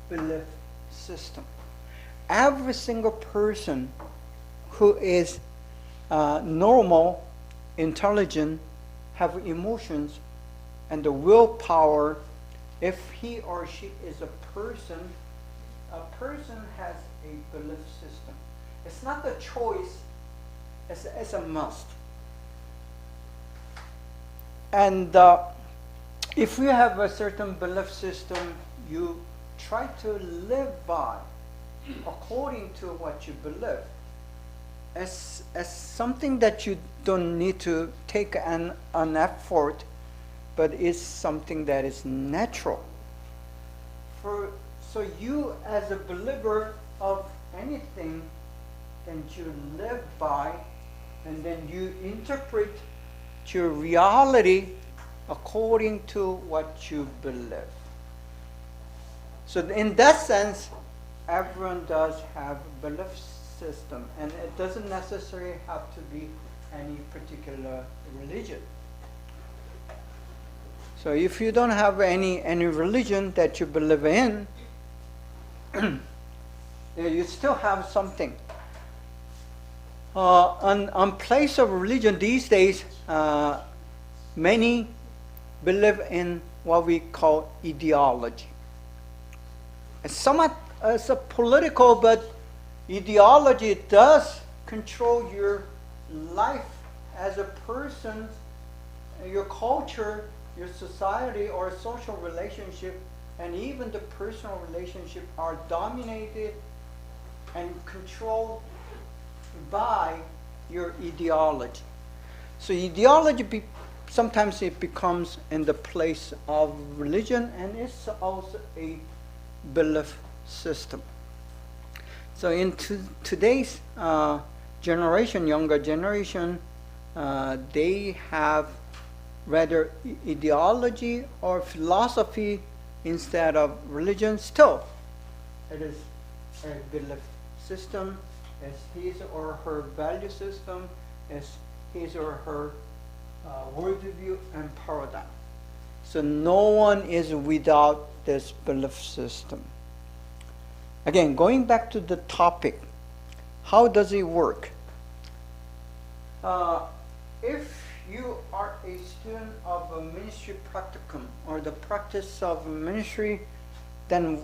belief system. Every single person who is normal, intelligent, have emotions, and the willpower, if he or she is a person has a belief system. It's not a choice, it's a must. And if you have a certain belief system, you try to live by according to what you believe. As something that you don't need to take an effort, but is something that is natural. So you as a believer of anything, then you live by, and then you interpret your reality according to what you believe. So in that sense, everyone does have a belief system, and it doesn't necessarily have to be any particular religion. So if you don't have any religion that you believe in, you still have something. On place of religion these days, many believe in what we call ideology. It's somewhat it's a political, but ideology does control your life as a person, your culture, your society, or social relationship, and even the personal relationship are dominated and controlled by your ideology. So ideology sometimes it becomes in the place of religion, and it's also a belief system. So in today's generation, younger generation, they have rather ideology or philosophy instead of religion. Still, it is a belief system. It's his or her value system. It's his or her worldview and paradigm. So no one is without this belief system. Again, going back to the topic, how does it work? If you are a student of a ministry practicum or the practice of ministry, then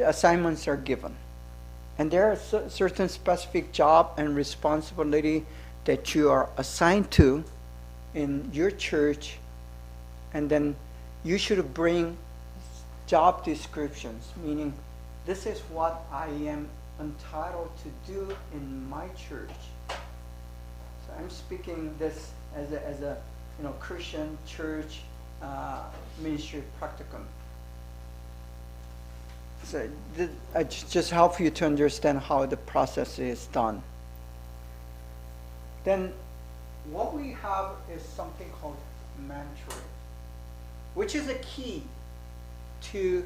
assignments are given. And there are certain specific job and responsibility that you are assigned to in your church, and then you should bring job descriptions, meaning this is what I am entitled to do in my church. So I'm speaking this as a Christian church ministry practicum. So I just help you to understand how the process is done. Then what we have is something called mentoring, which is a key to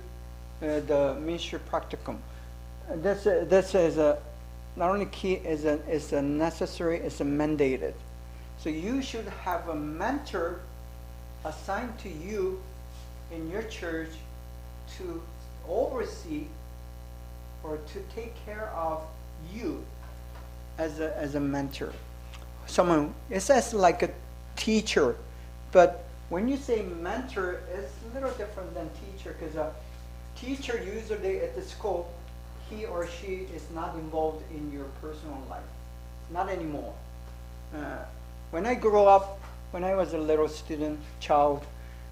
the ministry practicum. This is a not only key is a necessary, it's a mandated. So you should have a mentor assigned to you in your church to oversee or to take care of you as a mentor. Someone, it says like a teacher, but when you say mentor, it's a little different than teacher, because a teacher usually at the school, he or she is not involved in your personal life. Not anymore. When I grew up, when I was a little student, child,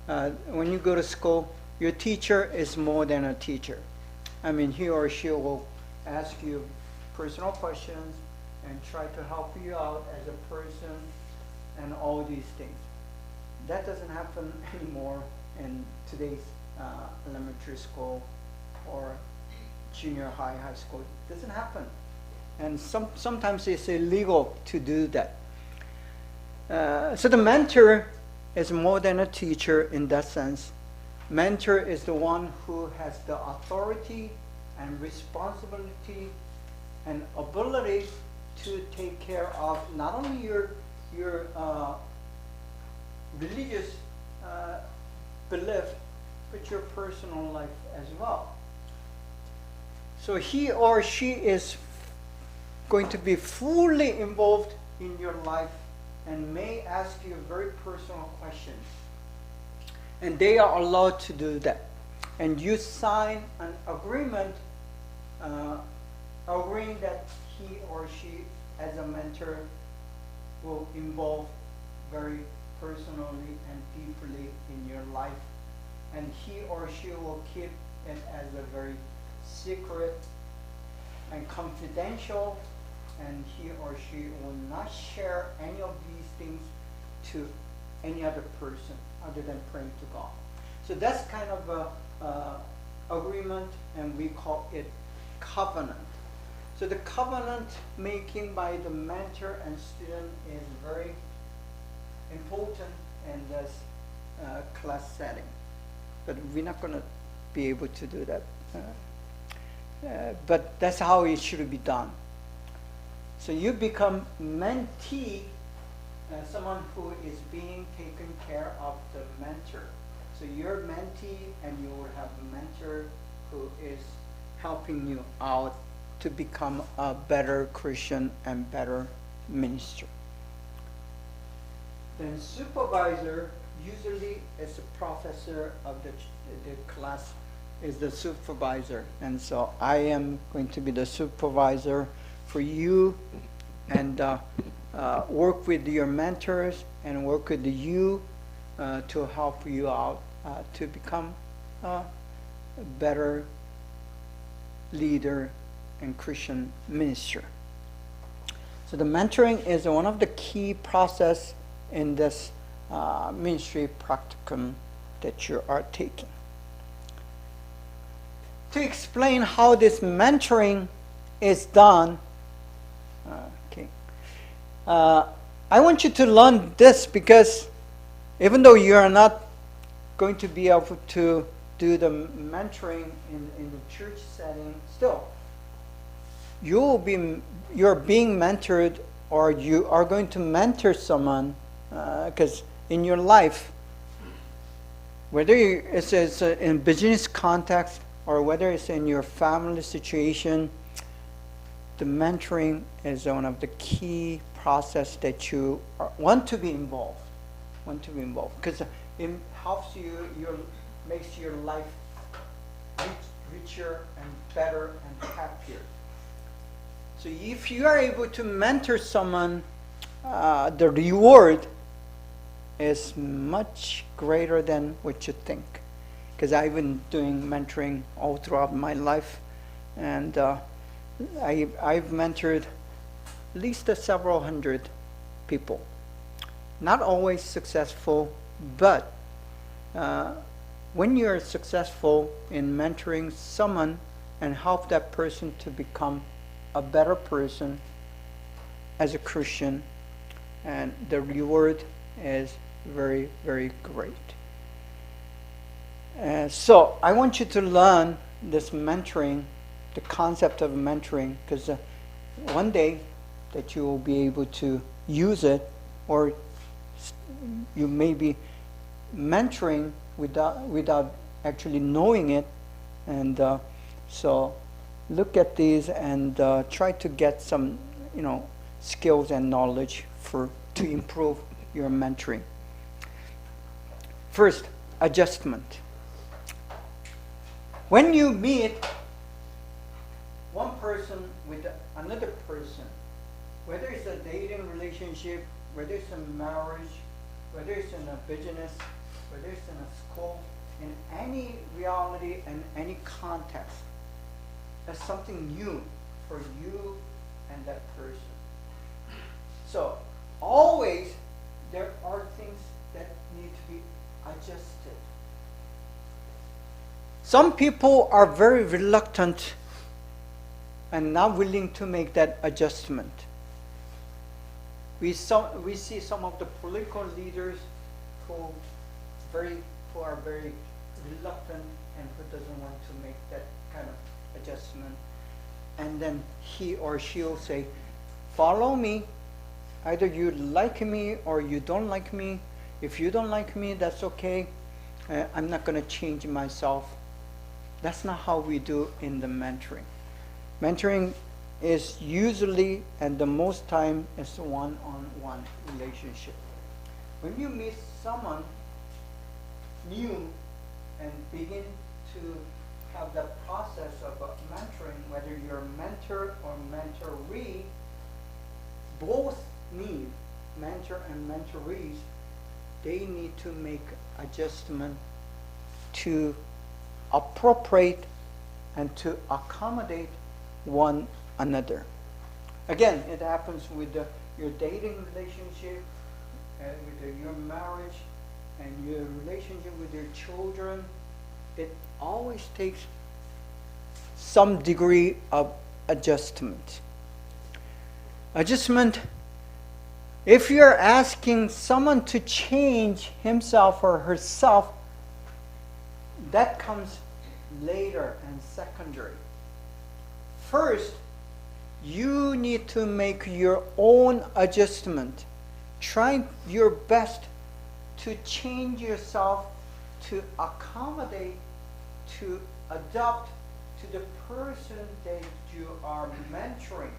when you go to school, your teacher is more than a teacher. I mean, he or she will ask you personal questions and try to help you out as a person and all these things. That doesn't happen anymore in today's elementary school or junior high, high school. It doesn't happen. And sometimes it's illegal to do that. So the mentor is more than a teacher in that sense. Mentor is the one who has the authority and responsibility and ability to take care of not only your religious belief, but your personal life as well. So he or she is going to be fully involved in your life and may ask you very personal questions. And they are allowed to do that. And you sign an agreement agreeing that he or she as a mentor will involve very personally and deeply in your life. And he or she will keep it as a very secret and confidential, and he or she will not share any of these things to any other person other than praying to God. So that's kind of a agreement, and we call it covenant. So the covenant making by the mentor and student is very important in this class setting. But we're not going to be able to do that. But that's how it should be done. So you become mentee, someone who is being taken care of the mentor. So you're mentee, and you will have a mentor who is helping you out to become a better Christian and better minister. Then supervisor usually is a professor of the class, is the supervisor. And so I am going to be the supervisor for you, and work with your mentors and work with you to help you out to become a better leader and Christian minister. So the mentoring is one of the key process in this ministry practicum that you are taking. To explain how this mentoring is done, I want you to learn this, because even though you are not going to be able to do the mentoring in the church setting, still, you're being mentored, or you are going to mentor someone, because in your life, whether it's in business context or whether it's in your family situation, the mentoring is one of the key process that you want to be involved. Because it helps you, makes your life richer and better and happier. So if you are able to mentor someone, the reward is much greater than what you think. Because I've been doing mentoring all throughout my life, and I've mentored at least several hundred people. Not always successful, but when you're successful in mentoring someone and help that person to become a better person as a Christian, and the reward is very, very great. So I want you to learn this mentoring, the concept of mentoring, because one day that you will be able to use it, or you may be mentoring without actually knowing it. And so look at these and try to get some skills and knowledge to improve your mentoring. First, adjustment. When you meet one person with another person, whether it's a dating relationship, whether it's a marriage, whether it's in a business, whether it's in a school, in any reality and any context, that's something new for you and that person. So always there are things that need to be adjusted. Some people are very reluctant and not willing to make that adjustment. We see some of the political leaders who are very reluctant and who doesn't want to make that kind of adjustment. And then he or she will say, follow me. Either you like me or you don't like me. If you don't like me, that's okay. I'm not going to change myself. That's not how we do in the mentoring. Mentoring is usually, and the most time, is one-on-one relationship. When you meet someone new and begin to have the process of mentoring, whether you're a mentor or mentoree, both need, mentor and mentorees, they need to make adjustment to appropriate and to accommodate one another. Again, it happens with your dating relationship, with your marriage, and your relationship with your children. It always takes some degree of adjustment. Adjustment, if you're asking someone to change himself or herself, that comes later and secondary. First, you need to make your own adjustment. Try your best to change yourself to accommodate, to adapt to the person that you are mentoring.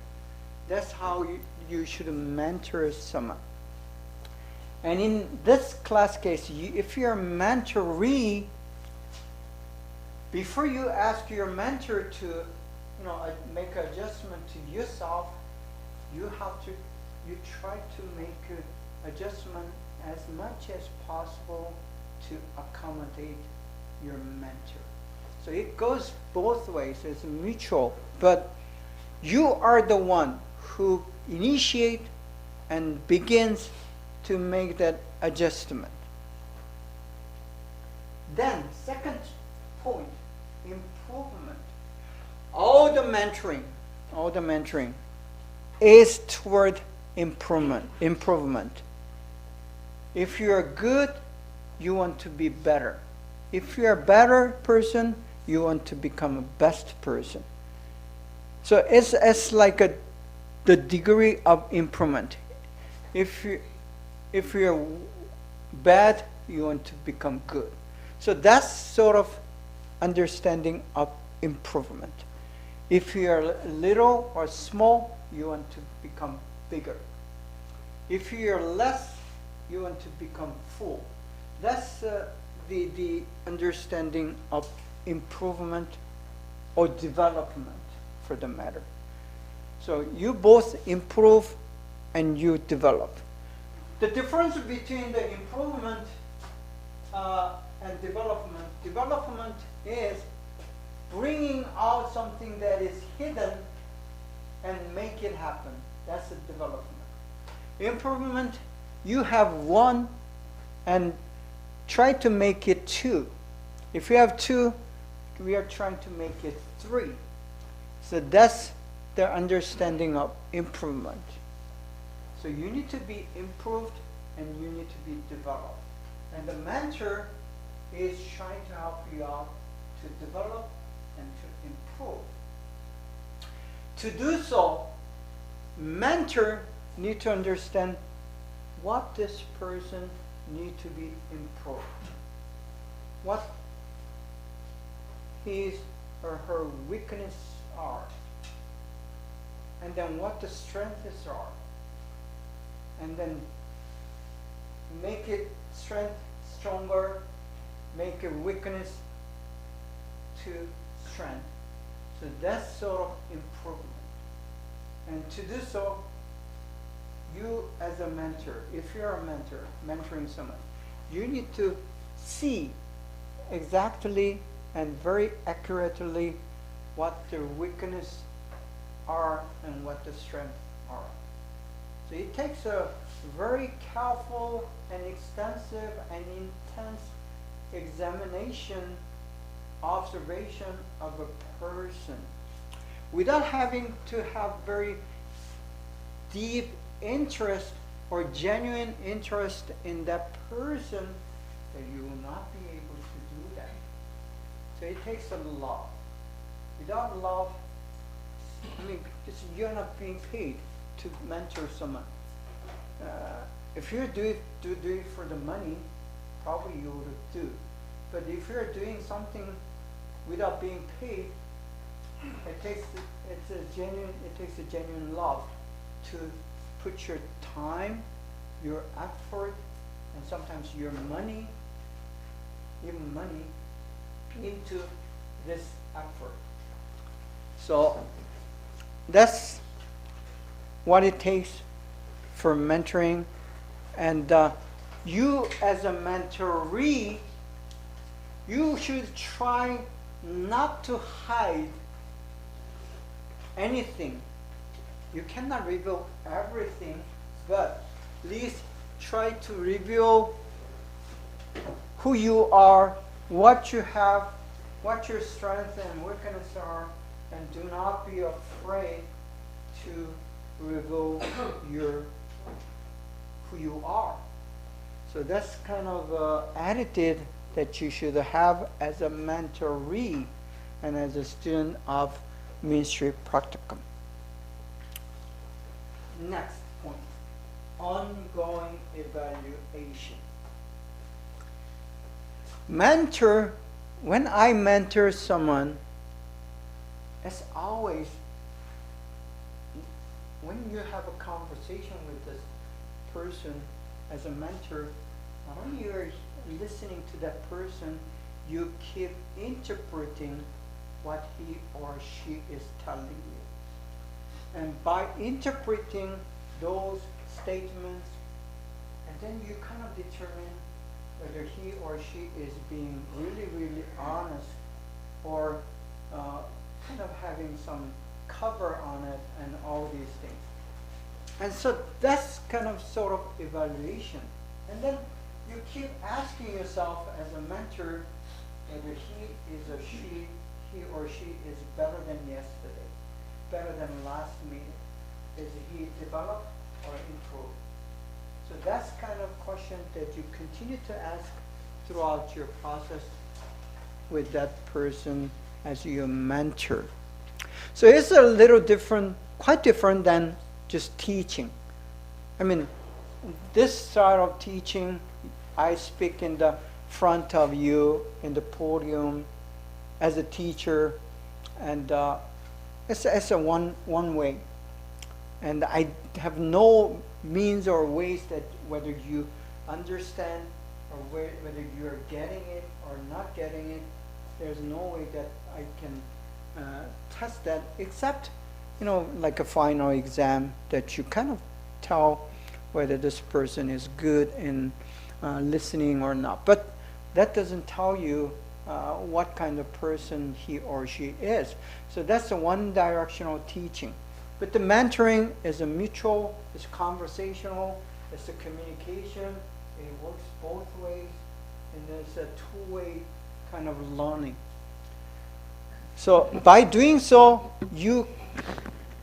That's how you should mentor someone. And in this class case, if you're a mentoree, before you ask your mentor to make an adjustment to yourself, you try to make an adjustment as much as possible to accommodate your mentor. So it goes both ways. It's mutual. But you are the one who initiates and begins to make that adjustment. Then, second point, improvement. All the mentoring is toward improvement. If you're good, you want to be better. If you're a better person, you want to become a best person. So it's like the degree of improvement. If you're bad, you want to become good. So that's sort of understanding of improvement. If you're little or small, you want to become bigger. If you're less, you want to become full. That's the understanding of improvement or development, for the matter. So you both improve and you develop. The difference between the improvement and development is bringing out something that is hidden and make it happen. That's the development. Improvement, you have one and try to make it two. If you have two, we are trying to make it three. So that's the understanding of improvement. So you need to be improved and you need to be developed. And the mentor is trying to help you out to develop and to improve. To do so, mentor need to understand what this person need to be improved, what his or her weaknesses are, and then what the strengths are, and then make it strength stronger, make a weakness to strength. So that's sort of improvement. And to do so, you as a mentor, if you're a mentor, mentoring someone, you need to see exactly and very accurately what their weaknesses are and what the strengths are. So it takes a very careful and extensive and intense examination, observation of a person, without having to have very deep interest or genuine interest in that person, that you will not be able to do that. So it takes a love. Without love, you're not being paid to mentor someone. If you do it for the money, probably you would do. But if you're doing something without being paid, it takes a genuine love to put your time, your effort, and sometimes your money, even money, into this effort. So that's what it takes for mentoring. And you as a mentoree, you should try not to hide anything. You cannot reveal everything, but at least try to reveal who you are, what you have, what your strengths and weaknesses are, and do not be afraid to reveal who you are. So that's kind of attitude that you should have as a mentoree and as a student of ministry practicum. Next point, ongoing evaluation. When I mentor someone, as always, when you have a conversation with this person as a mentor, not only you're listening to that person, you keep interpreting what he or she is telling you. And by interpreting those statements, and then you kind of determine whether he or she is being really, really honest, or kind of having some cover on it, and all these things. And so that's kind of sort of evaluation. And then you keep asking yourself as a mentor whether he or she is better than yesterday, better than last meeting. Is he developed or improved? So that's kind of question that you continue to ask throughout your process with that person as your mentor. So it's a little different, quite different than just teaching. I mean, this style of teaching, I speak in the front of you, in the podium, as a teacher, and it's a one way. And I have no means or ways that whether you understand or whether you are getting it or not getting it, there's no way that I can test that, except, like a final exam that you kind of tell whether this person is good in listening or not. But that doesn't tell you what kind of person he or she is. So that's a one-directional teaching. But the mentoring is a mutual, it's conversational, it's a communication, it works both ways, and it's a two-way kind of learning. So by doing so, you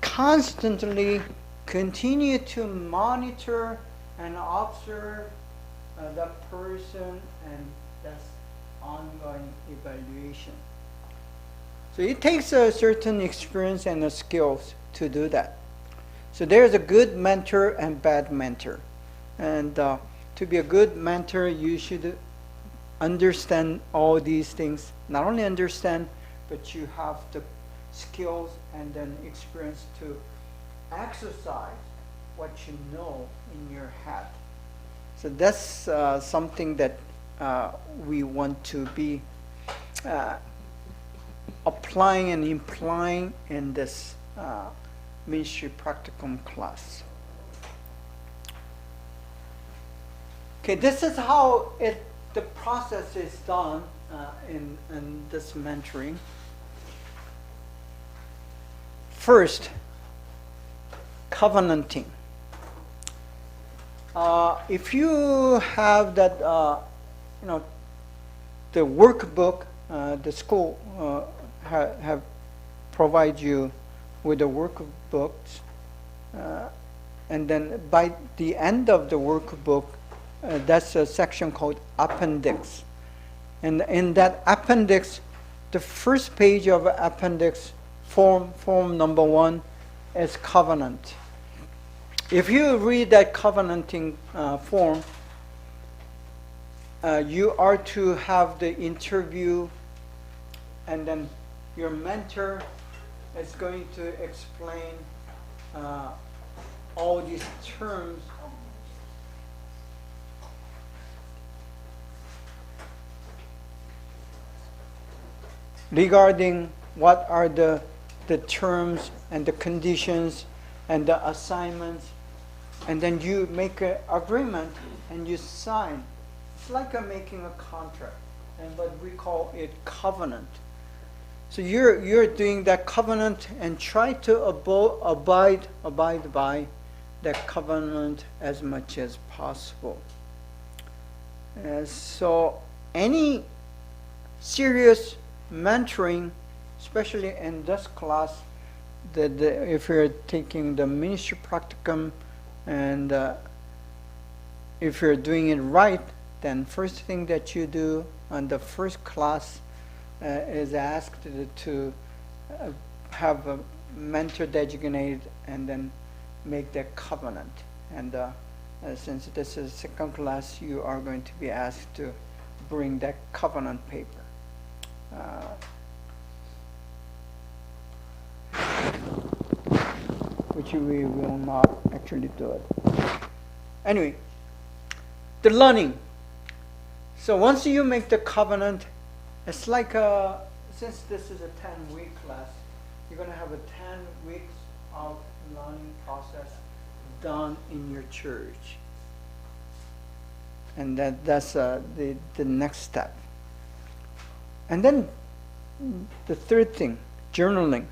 constantly continue to monitor and observe that person, and that's ongoing evaluation. So it takes a certain experience and skills to do that. So there's a good mentor and bad mentor. And to be a good mentor, you should understand all these things. Not only understand, but you have the skills and then experience to exercise what you know in your head. So that's something that we want to be applying and implying in this ministry practicum class. Okay, this is how the process is done in this mentoring. First, covenanting. If you have that, the workbook, the school have provide you with the workbooks, and then by the end of the workbook, that's a section called appendix. And in that appendix, the first page of appendix, form number 1, is covenant. If you read that covenanting form, you are to have the interview, and then your mentor is going to explain all these terms. Regarding what are the terms and the conditions and the assignments, and then you make an agreement and you sign. It's like making a contract, and what we call it covenant. So you're doing that covenant and try to abide by that covenant as much as possible. So any serious mentoring, especially in this class, if you're taking the ministry practicum, and if you're doing it right, then first thing that you do on the first class is asked to have a mentor designated and then make that covenant. And since this is second class, you are going to be asked to bring that covenant paper. Which we will not actually do it. Anyway, the learning. So once you make the covenant, it's like since this is a 10-week class, you're going to have a 10 weeks of learning process done in your church. And that's the next step. And then the third thing, journaling.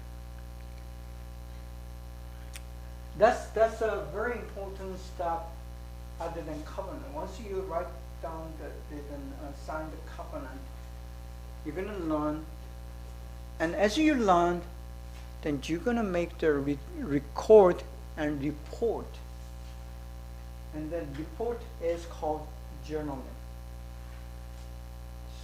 That's a very important step other than covenant. Once you write down sign the covenant, you're going to learn. And as you learn, then you're going to make the record and report. And that report is called journaling.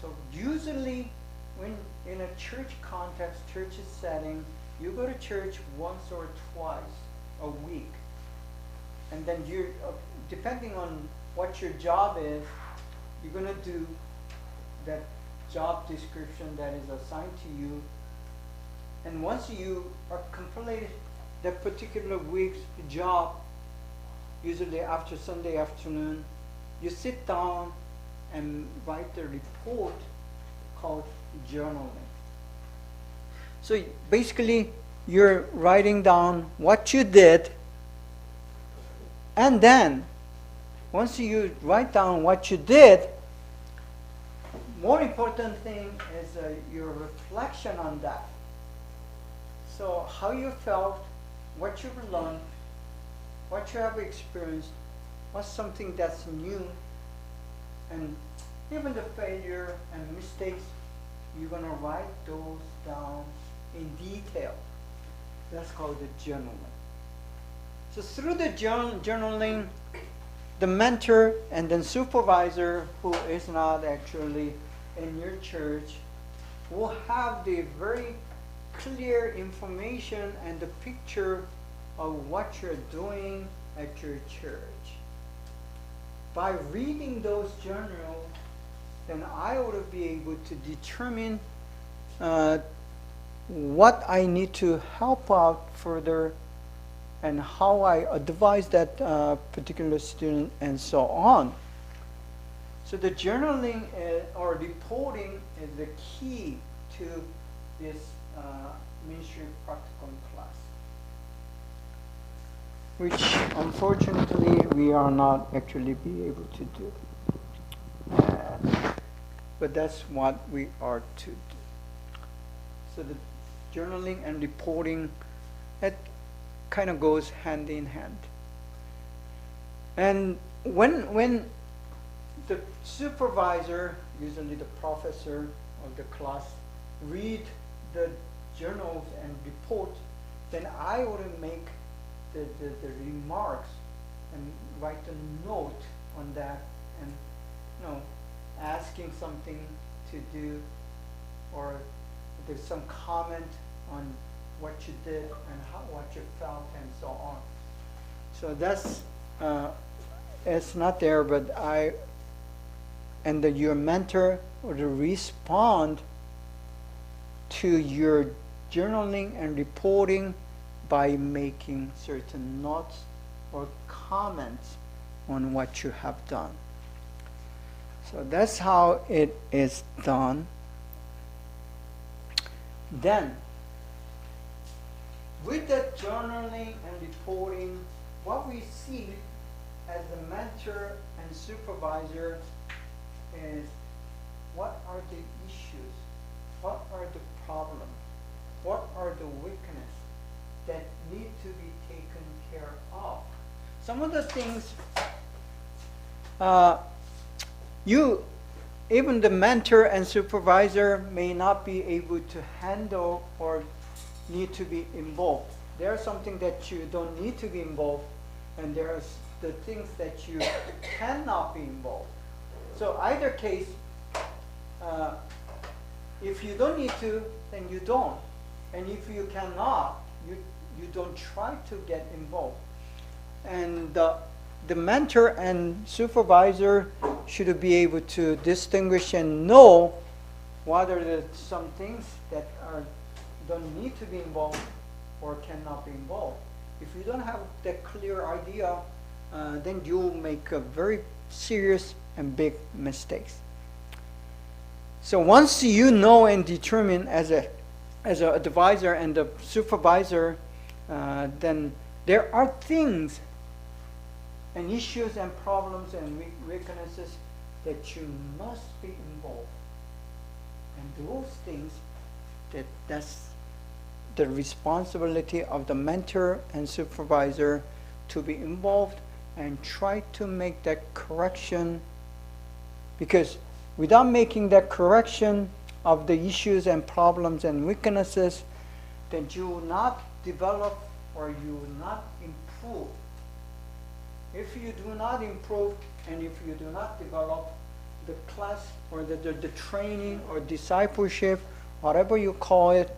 So usually when in a church context, church setting, you go to church once or twice a week. And then you're, depending on what your job is, you're going to do that job description that is assigned to you. And once you are completed that particular week's job, usually after Sunday afternoon, you sit down and write the report called journaling. So basically, you're writing down what you did, and then once you write down what you did, more important thing is your reflection on that. So how you felt, what you've learned, what you have experienced, what's something that's new, and even the failure and mistakes, you're going to write those down in detail. That's called the journaling. So through the journaling, the mentor and then supervisor, who is not actually in your church, will have the very clear information and the picture of what you're doing at your church. By reading those journals, then I would be able to determine what I need to help out further and how I advise that particular student and so on. So the journaling or reporting is the key to this ministry practicum class, which unfortunately we are not actually be able to do. But that's what we are to do. So the journaling and reporting, that kind of goes hand in hand. And when the supervisor, usually the professor of the class, read the journals and reports, then I would make the remarks and write a note on that, and asking something to do, or there's some comment on what you did and what you felt and so on. So that's it's not there, but your mentor would respond to your journaling and reporting by making certain notes or comments on what you have done. So that's how it is done. Then, with that journaling and reporting, what we see as the mentor and supervisor is what are the issues, what are the problems, what are the weaknesses that need to be taken care of. Some of the things even the mentor and supervisor may not be able to handle or need to be involved. There's something that you don't need to be involved, and there's the things that you cannot be involved. So either case, if you don't need to, then you don't. And if you cannot, you don't try to get involved. And the mentor and supervisor should be able to distinguish and know what are the some things that don't need to be involved or cannot be involved. If you don't have that clear idea, then you'll make a very serious and big mistakes. So once you know and determine as an advisor and a supervisor, then there are things and issues and problems and weaknesses that you must be involved. And those things, that's the responsibility of the mentor and supervisor to be involved and try to make that correction, because without making that correction of the issues and problems and weaknesses, then you will not develop or you will not improve. If you do not improve and if you do not develop, the class or the training or discipleship, whatever you call it,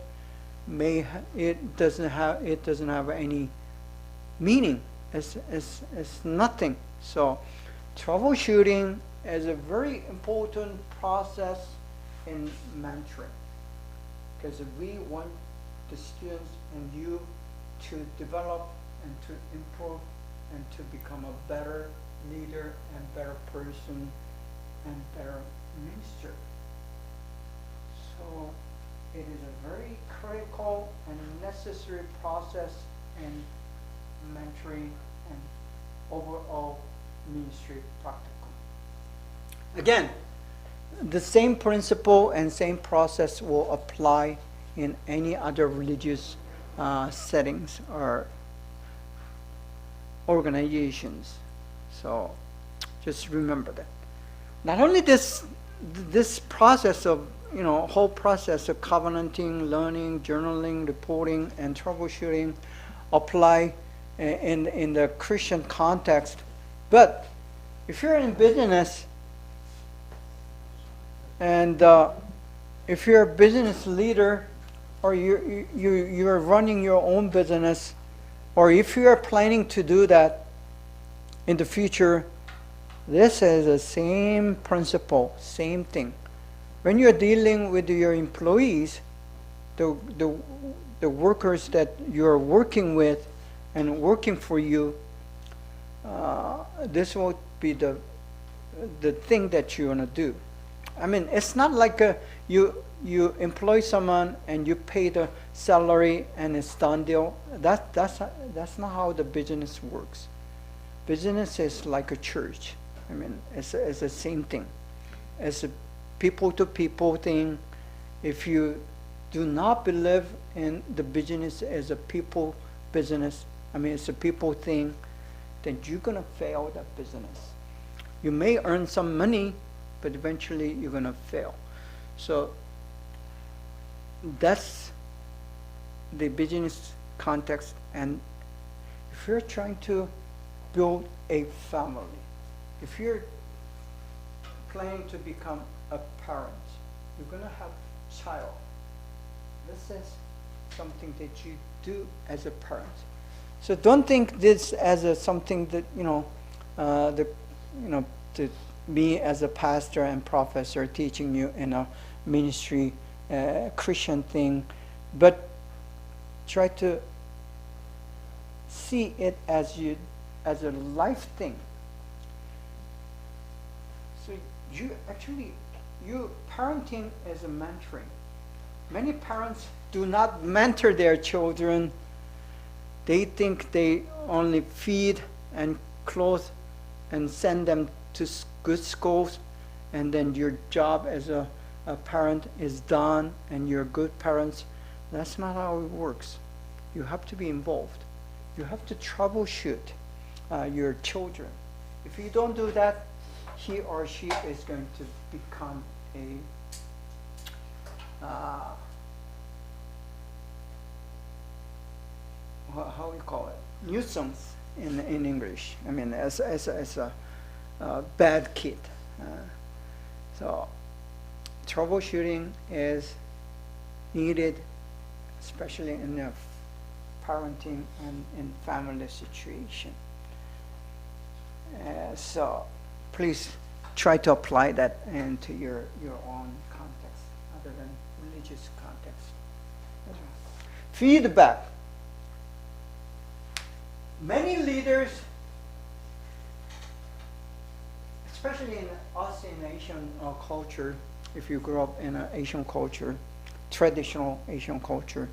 it doesn't have any meaning. It's nothing. So troubleshooting is a very important process in mentoring, because we want the students and you to develop and to improve and to become a better leader and better person and better minister. So it is a very critical and necessary process in mentoring and overall ministry practicum. Again, the same principle and same process will apply in any other religious settings or organizations. So just remember that. Not only this process of, whole process of covenanting, learning, journaling, reporting, and troubleshooting apply in the Christian context, but if you're in business and if you're a business leader, or you're running your own business, or if you are planning to do that in the future, this is the same principle, same thing. When you're dealing with your employees, the workers that you're working with and working for you, this will be the thing that you want to do. I mean, it's not like you employ someone and you pay the salary and it's done deal. That's not how the business works. Business is like a church. I mean, it's the same thing. It's a people-to-people thing. If you do not believe in the business as a people business, I mean, it's a people thing, then you're going to fail that business. You may earn some money, but eventually you're going to fail. So that's the business context. And if you're trying to build a family, if you're planning to become a parent, you're going to have a child. This is something that you do as a parent. So don't think this as something that me as a pastor and professor teaching you in a ministry Christian thing, but try to see it as a life thing. So you parenting is a mentoring. Many parents do not mentor their children. They think they only feed and clothe and send them to good schools, and then your job as a parent is done and you're good parents. That's not how it works. You have to be involved. You have to troubleshoot your children. If you don't do that, he or she is going to become a how we call it, nuisance in English. I mean, as a bad kid. So troubleshooting is needed, especially in a parenting and in family situation. So please try to apply that into your own context, other than religious context. Feedback. Many leaders, especially in us in Asian culture, if you grew up in an Asian culture, traditional Asian culture,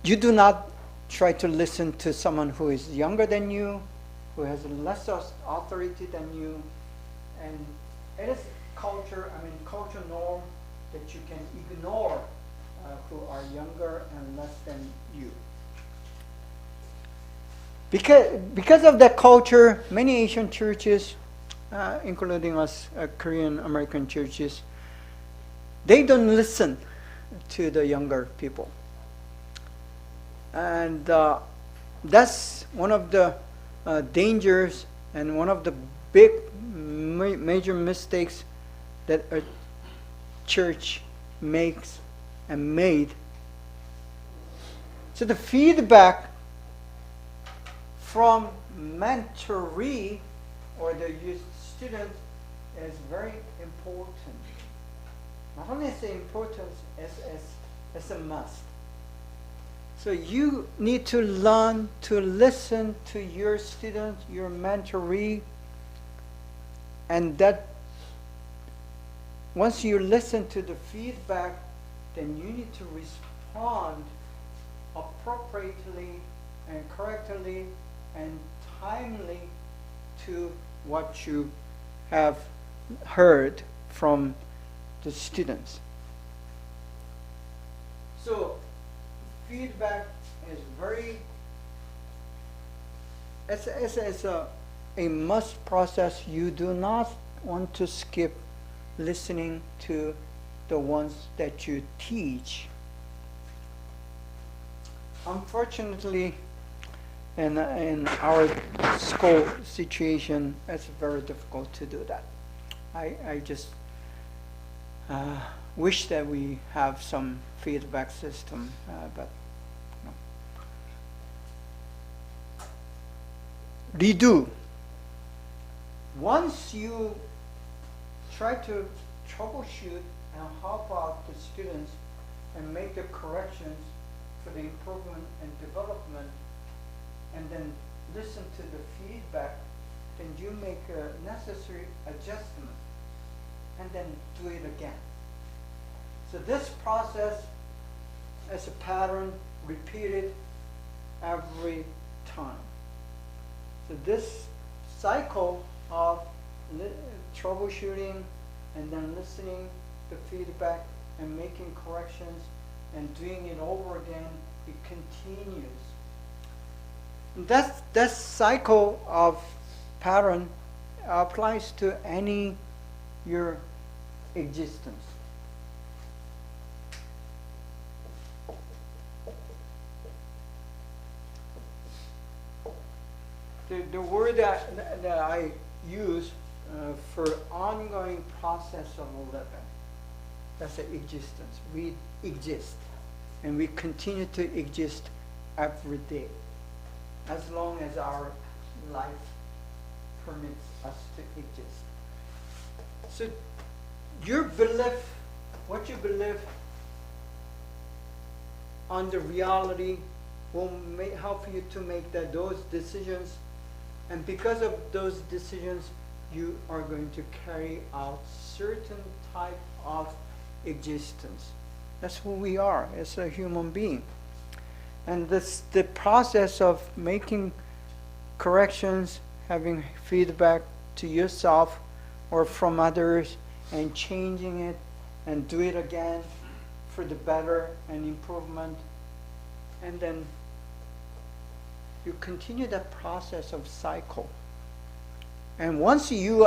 you do not try to listen to someone who is younger than you, who has less authority than you, and it is culture norm that you can ignore who are younger and less than you. Because of that culture, many Asian churches, including us Korean American churches, they don't listen to the younger people. And that's one of the dangers and one of the big major mistakes that a church makes and made. So the feedback from mentoree or the student is very important. Not only is it important, it's a must. So you need to learn to listen to your student, your mentoree, and that once you listen to the feedback, then you need to respond appropriately and correctly and timely to what you have heard from the students. So feedback is it's a must process. You do not want to skip listening to the ones that you teach. Unfortunately, in our school situation, it's very difficult to do that. I just wish that we have some feedback system, but no. Redo. Once you try to troubleshoot and help out the students and make the corrections for the improvement and development, and then listen to the feedback, then you make a necessary adjustment and then do it again. So this process as a pattern repeated every time. So this cycle of troubleshooting and then listening to feedback and making corrections and doing it over again, it continues. And that cycle of pattern applies to any your existence. The word that I use for ongoing process of living, that's the existence. We exist, and we continue to exist every day, as long as our life permits us to exist. So your belief, what you believe on the reality will help you to make those decisions, and because of those decisions, you are going to carry out certain type of existence. That's who we are as a human being. And the process of making corrections, having feedback to yourself or from others, and changing it and do it again for the better and improvement, and then you continue that process of cycle. And once you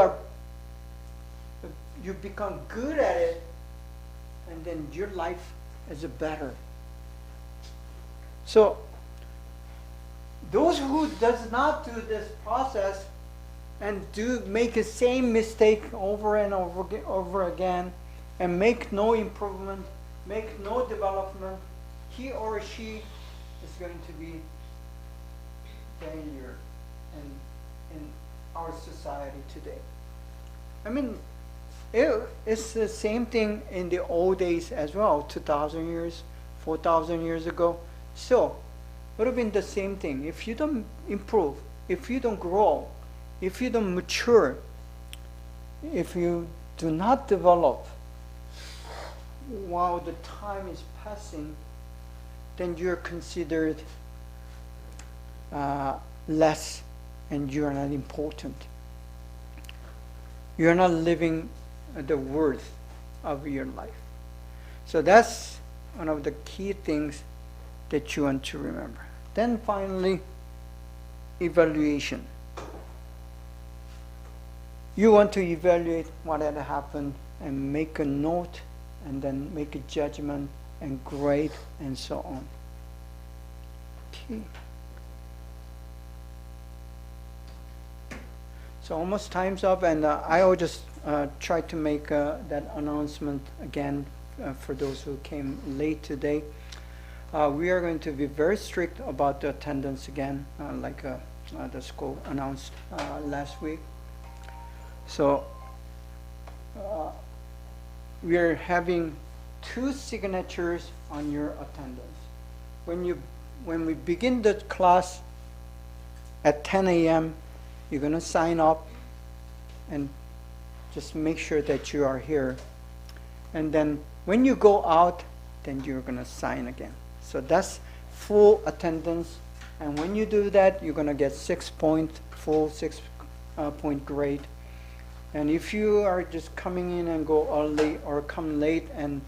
become good at it, and then your life is better. So those who does not do this process and do make the same mistake over and over again and make no improvement, make no development, he or she is going to be failure in our society today. I mean, it's the same thing in the old days as well, 2,000 years, 4,000 years ago. Still, it would have been the same thing. If you don't improve, if you don't grow, if you don't mature, if you do not develop while the time is passing, then you're considered less, and you're not important. You're not living the worth of your life. So that's one of the key things that you want to remember. Then finally, evaluation. You want to evaluate what had happened and make a note, and then make a judgment and grade and so on. Okay. So almost time's up, and I will just try to make that announcement again for those who came late today. We are going to be very strict about the attendance again, like the school announced last week. So we are having 2 signatures on your attendance. When we begin the class at 10 a.m., you're going to sign up and just make sure that you are here. And then when you go out, then you're going to sign again. So that's full attendance. And when you do that, you're going to get 6 point, full 6 point grade. And if you are just coming in and go early or come late and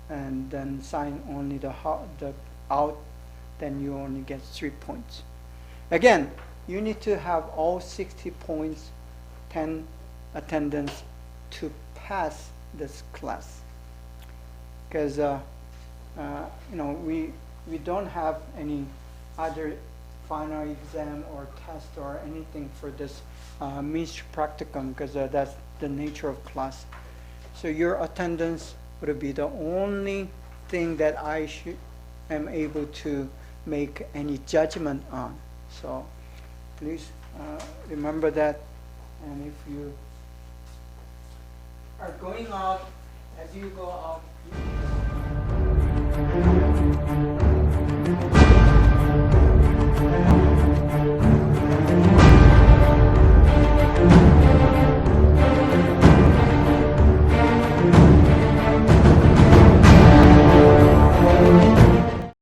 then sign only the out, then you only get 3 points. Again, you need to have all 60 points, 10 attendance to pass this class. Because we don't have any other final exam or test or anything for this ministry practicum, because that's the nature of class. So your attendance would be the only thing that I am able to make any judgment on. So please remember that. And if you are going out, as you go out,